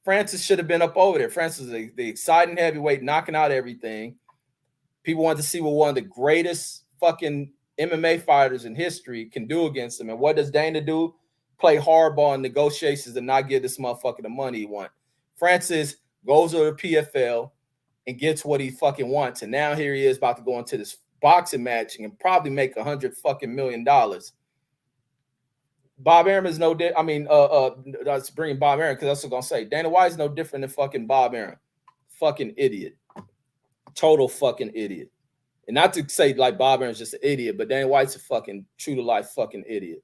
Francis should have been up over there. Francis is the exciting heavyweight, knocking out everything. People want to see what one of the greatest fucking MMA fighters in history can do against him. And what does Dana do? Play hardball in negotiations and not give this motherfucker the money he wants. Francis goes over to PFL and gets what he fucking wants. And now here he is about to go into this boxing match and probably make $100 million. Bob Arum is no different. I mean, that's bringing Bob Arum because that's what I'm gonna say. Dana White is no different than fucking Bob Arum. Fucking idiot. Total fucking idiot. And not to say like Bob Arum's just an idiot, but Dana White's a fucking true to life fucking idiot.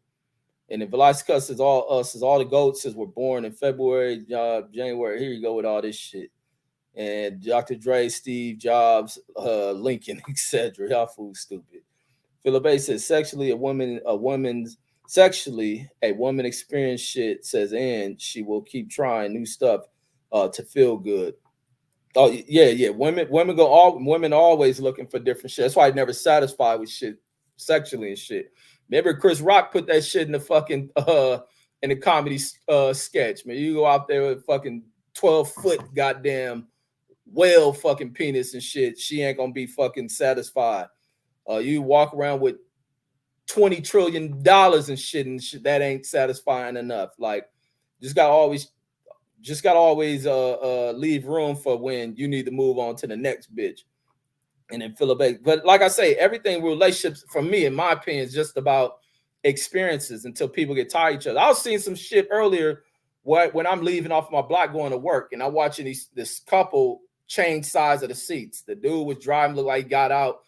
And then Velasquez says all the goats were born in February, January. Here you go with all this shit. And Dr. Dre, Steve Jobs, Lincoln, etc. Y'all fool stupid. Philip A says sexually a woman experience shit, says, and she will keep trying new stuff to feel good. Oh yeah. Women always looking for different shit. That's why I never satisfied with shit sexually and shit. Remember Chris Rock put that shit in the fucking in the comedy sketch. Man, you go out there with fucking 12-foot goddamn whale fucking penis and shit. She ain't gonna be fucking satisfied. You walk around with $20 trillion and shit that ain't satisfying enough. Like, just gotta always leave room for when you need to move on to the next bitch. And then fill a base. But like I say, everything relationships for me, in my opinion, is just about experiences until people get tired of each other. I was seeing some shit earlier when I'm leaving off my block going to work, and I'm watching this couple change sides of the seats. The dude was driving, looked like he got out,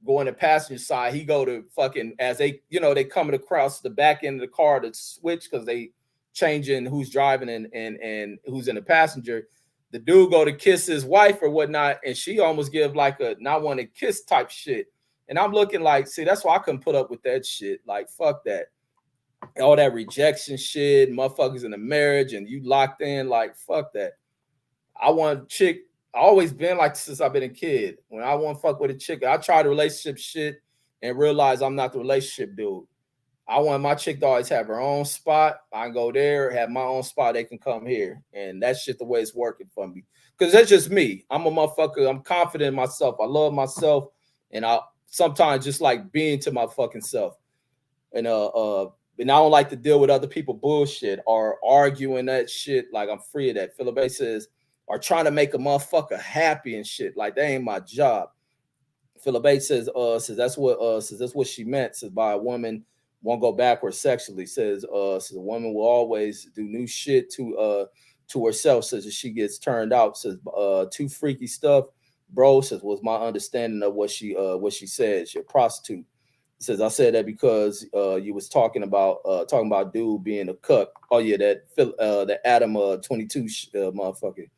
going to passenger side. He go to fucking, as they coming across the back end of the car to switch because they changing who's driving and who's in the passenger. The dude go to kiss his wife or whatnot, and she almost give like a not want to kiss type shit. And I'm looking like, see, that's why I couldn't put up with that shit. Like, fuck that. All that rejection shit, motherfuckers in a marriage, and you locked in, like, fuck that. I want a chick. I always been like since I've been a kid. When I want to fuck with a chick, I try the relationship shit and realize I'm not the relationship dude. I want my chick to always have her own spot. I can go there, have my own spot. They can come here. And that's shit the way it's working for me. Because that's just me. I'm a motherfucker. I'm confident in myself. I love myself. And I sometimes just like being to my fucking self. And I don't like to deal with other people bullshit or arguing that shit. Like, I'm free of that. Philip A says, or trying to make a motherfucker happy and shit. Like, that ain't my job. Philip A says that's what she meant. Says by a woman won't go backwards sexually. Says a woman will always do new shit to herself. Says if she gets turned out. Says too freaky stuff. Bro, says was my understanding of what she said. She's a prostitute. Says I said that because you was talking about dude being a cuck. Oh yeah, that Adam 22 motherfucker.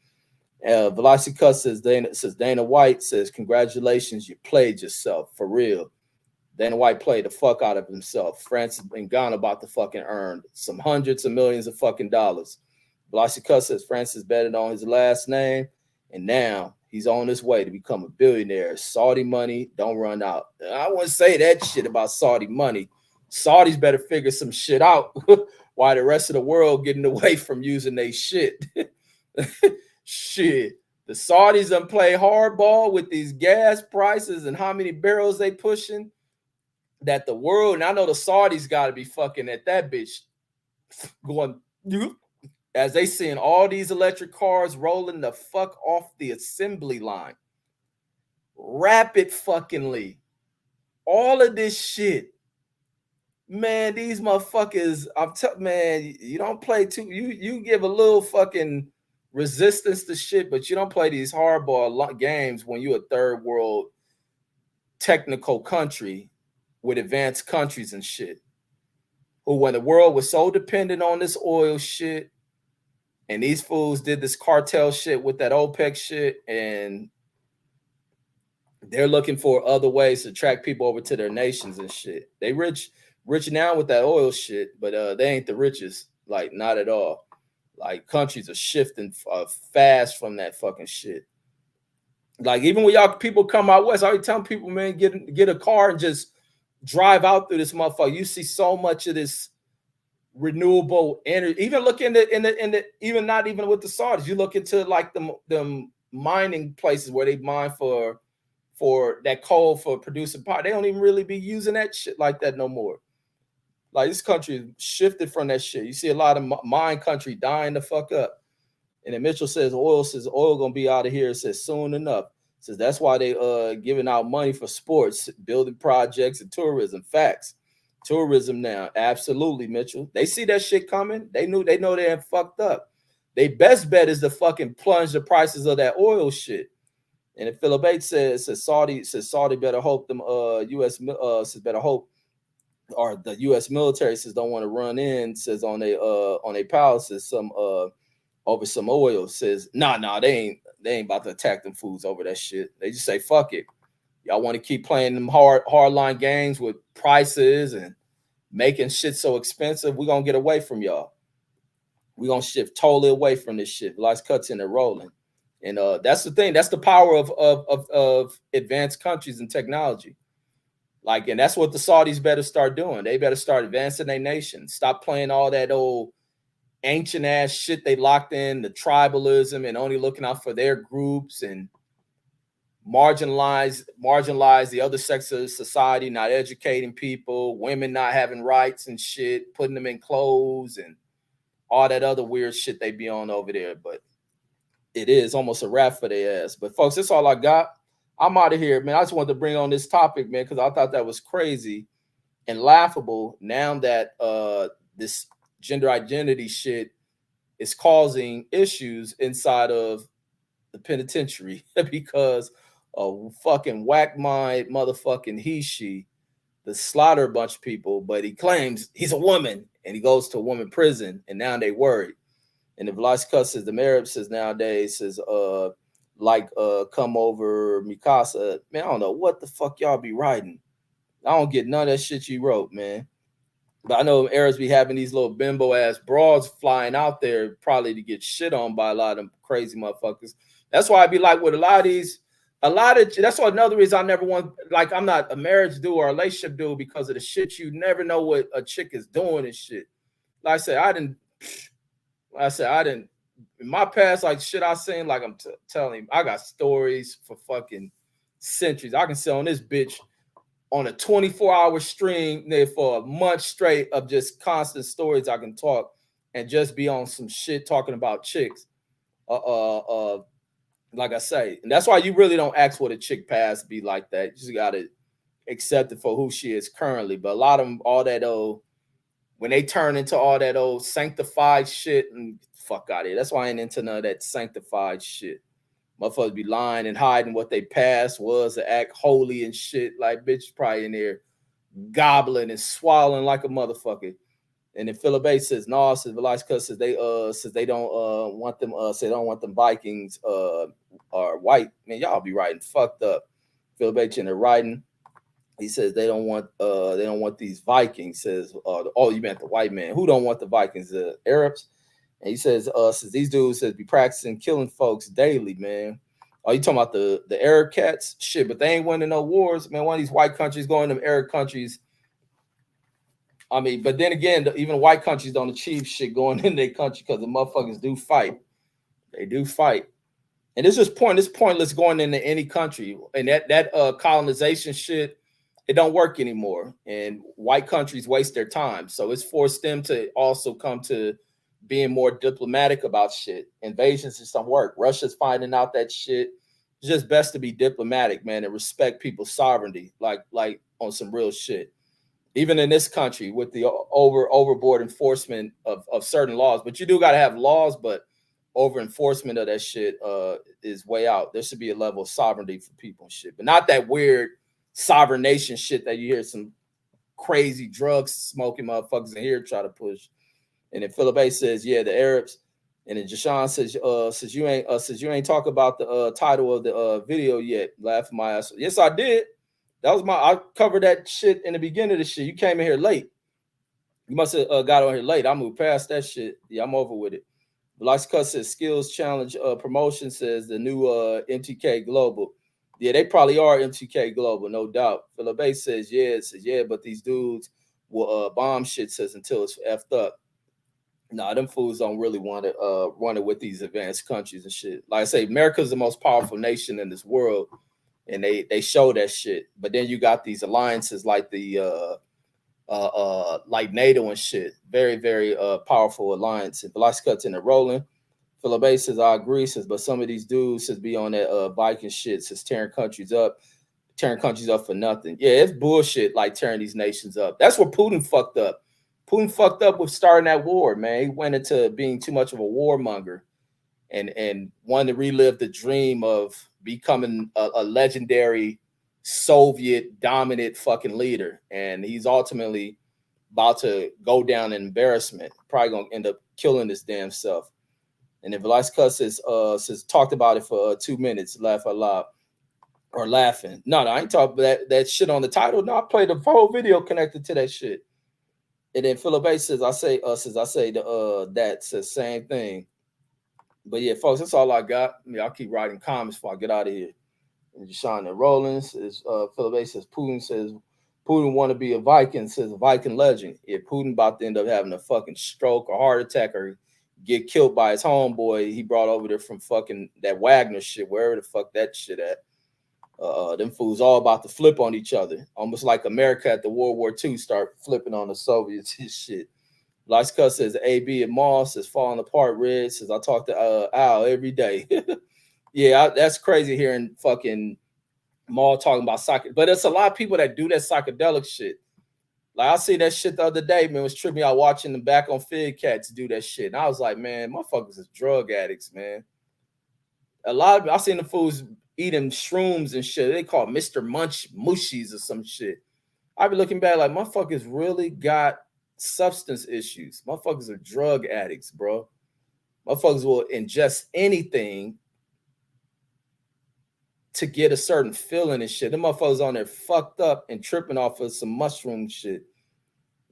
Velocity Cuss says Dana White says congratulations, you played yourself for real. Dana White played the fuck out of himself. Francis and Ghana about to fucking earn some hundreds of millions of fucking dollars. Velocity Cuss says Francis betted on his last name, and now he's on his way to become a billionaire. Saudi money don't run out. I wouldn't say that shit about Saudi money. Saudis better figure some shit out while the rest of the world getting away from using their shit. Shit. The Saudis done play hardball with these gas prices and how many barrels they pushing that the world, and I know the Saudis got to be fucking at that bitch going as they seeing all these electric cars rolling the fuck off the assembly line. Rapid fuckingly. All of this shit. Man, these motherfuckers, man, you don't play too, you give a little fucking resistance to shit, but you don't play these hardball games when you're a third world technical country with advanced countries and shit. Who, when the world was so dependent on this oil shit, and these fools did this cartel shit with that OPEC shit, and they're looking for other ways to attract people over to their nations and shit. They rich now with that oil shit, but they ain't the richest, like not at all. Like countries are shifting fast from that fucking shit. Like even when y'all people come out west, I always tell people, man, get a car and just drive out through this motherfucker. You see so much of this renewable energy. Even look in the even not even with the Saudis, you look into like the mining places where they mine for that coal for producing power. They don't even really be using that shit like that no more. Like this country shifted from that shit. You see a lot of mine country dying the fuck up. And then Mitchell says oil gonna be out of here. It says soon enough. Says that's why they giving out money for sports, building projects, and tourism. Facts. Tourism now. Absolutely, Mitchell. They see that shit coming. They know they ain't fucked up. They best bet is to fucking plunge the prices of that oil shit. And if Philip Bates says Saudi better hope them US says better hope, or the US military says don't want to run in, says on a palaces some over some oil, says nah they ain't about to attack them fools over that shit. They just say fuck it. Y'all want to keep playing them hardline games with prices and making shit so expensive, we're gonna get away from y'all. We're gonna shift totally away from this shit. Lights cuts in and rolling. And that's the thing. That's the power of advanced countries and technology. Like, and that's what the Saudis better start doing. They better start advancing their nation. Stop playing all that old ancient ass shit they locked in, the tribalism, and only looking out for their groups and marginalize the other sectors of society, not educating people, women not having rights and shit, putting them in clothes and all that other weird shit they be on over there. But it is almost a wrap for their ass. But folks, that's all I got. I'm out of here, man. I just wanted to bring on this topic, man, because I thought that was crazy and laughable now that this gender identity shit is causing issues inside of the penitentiary because a fucking whack mind motherfucking she the slaughter a bunch of people, but he claims he's a woman and he goes to a woman prison and now they worried. And the Vilas says the Arab says nowadays says come over Mikasa. Man, I don't know what the fuck y'all be writing. I don't get none of that shit you wrote, man. But I know Arabs be having these little bimbo ass broads flying out there probably to get shit on by a lot of them crazy motherfuckers. That's why I be like with that's why another reason I never want, like, I'm not a marriage dude or a relationship dude because of the shit. You never know what a chick is doing and shit. Like I said, I didn't in my past, like shit I seen, like I'm telling you, I got stories for fucking centuries. I can sit on this bitch on a 24-hour stream there for a month straight of just constant stories I can talk and just be on some shit talking about chicks. Like I say, and that's why you really don't ask what a chick past be like that. You just gotta accept it for who she is currently. But a lot of them, all that old, when they turn into all that old sanctified shit, and fuck out of here. That's why I ain't into none of that sanctified shit. Motherfuckers be lying and hiding what they past was to act holy and shit. Like, bitch, probably in there gobbling and swallowing like a motherfucker. And then Philip A says, no, says Velasquez says they don't want them, say they don't want them Vikings are white. Man, y'all be writing fucked up. Philip H in the writing. He says they don't want these Vikings. Says, oh, you meant the white man. Who don't want the Vikings? The Arabs. And he says, these dudes says be practicing killing folks daily, man. Oh, you talking about the Arab cats? Shit, but they ain't winning no wars, man. One of these white countries going to them Arab countries. I mean, but then again, even white countries don't achieve shit going in their country because the motherfuckers do fight. They do fight. And it's pointless going into any country. And that colonization shit, it don't work anymore. And white countries waste their time. So it's forced them to also come to being more diplomatic about shit. Invasions just don't work. Russia's finding out that shit. It's just best to be diplomatic, man, and respect people's sovereignty, like on some real shit. Even in this country with the overboard enforcement of certain laws. But you do got to have laws, but over enforcement of that shit is way out. There should be a level of sovereignty for people and shit, but not that weird sovereign nation shit that you hear some crazy drugs smoking motherfuckers in here try to push. And then Philip A says, yeah, the Arabs. And then Jashawn says you ain't talk about the title of the video yet. Laughing my ass. Yes, I did. I covered that shit in the beginning of the shit. You came in here late. You must have got on here late. I moved past that shit. Yeah, I'm over with it. Black's Cut says Skills Challenge promotion says the new MTK Global. Yeah, they probably are MTK Global, no doubt. Philip A says, yeah, but these dudes will bomb shit, says until it's effed up. Nah, them fools don't really want to run it with these advanced countries and shit. Like I say, America's the most powerful nation in this world. And they show that shit, but then you got these alliances like the like NATO and shit. Very, very powerful alliance. And Velasquez in the rolling. Philip A says I agree. Says, but some of these dudes says be on that Viking shit. Says tearing countries up for nothing. Yeah, it's bullshit. Like tearing these nations up. That's where Putin fucked up. Putin fucked up with starting that war, man. He went into being too much of a warmonger, and wanted to relive the dream of becoming a legendary Soviet dominant fucking leader. And he's ultimately about to go down in embarrassment. Probably gonna end up killing his damn self. And then Velasquez says talked about it for 2 minutes, laugh out loud. Or laughing. No, I ain't talking about that shit on the title. No, I played the whole video connected to that shit. And then Philip A says, I say that says same thing. But yeah, folks, that's all I got. I mean, I'll keep writing comments before I get out of here. And Deshaun and Rollins says, Philip A says, Putin want to be a Viking, says a Viking legend. If Putin about to end up having a fucking stroke or heart attack or get killed by his homeboy he brought over there from fucking that Wagner shit, wherever the fuck that shit at. Them fools all about to flip on each other, almost like America at the World War II start flipping on the Soviets and shit. Lights Cut says AB and Moss is falling apart. Red says I talk to Al every day. Yeah, that's crazy hearing fucking Maul talking about psych, but it's a lot of people that do that psychedelic shit. Like I see that shit the other day, man. It was tripping me out watching them back on Fig Cats do that shit. And I was like, man, motherfuckers is drug addicts, man. A lot of I seen the fools eating shrooms and shit. They call it Mr. Munch Mushies or some shit. I be looking back like motherfuckers really got substance issues. Motherfuckers are drug addicts, bro. Motherfuckers will ingest anything to get a certain feeling and shit. Them motherfuckers on there fucked up and tripping off of some mushroom shit.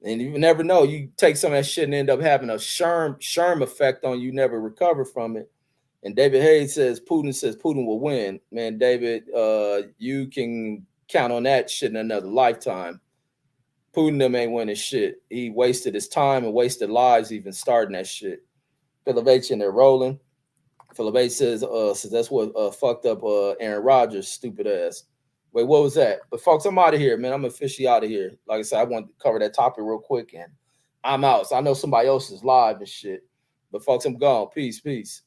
And you never know. You take some of that shit and end up having a Sherm effect on you, never recover from it. And David Hayes says Putin will win. Man, David, you can count on that shit in another lifetime. Putin them ain't winning shit. He wasted his time and wasted lives even starting that shit. Philip H in there rolling. Philip H says that's what fucked up Aaron Rodgers' stupid ass. Wait, what was that? But folks, I'm out of here, man. I'm officially out of here. Like I said, I want to cover that topic real quick and I'm out. So I know somebody else is live and shit. But folks, I'm gone. Peace, peace.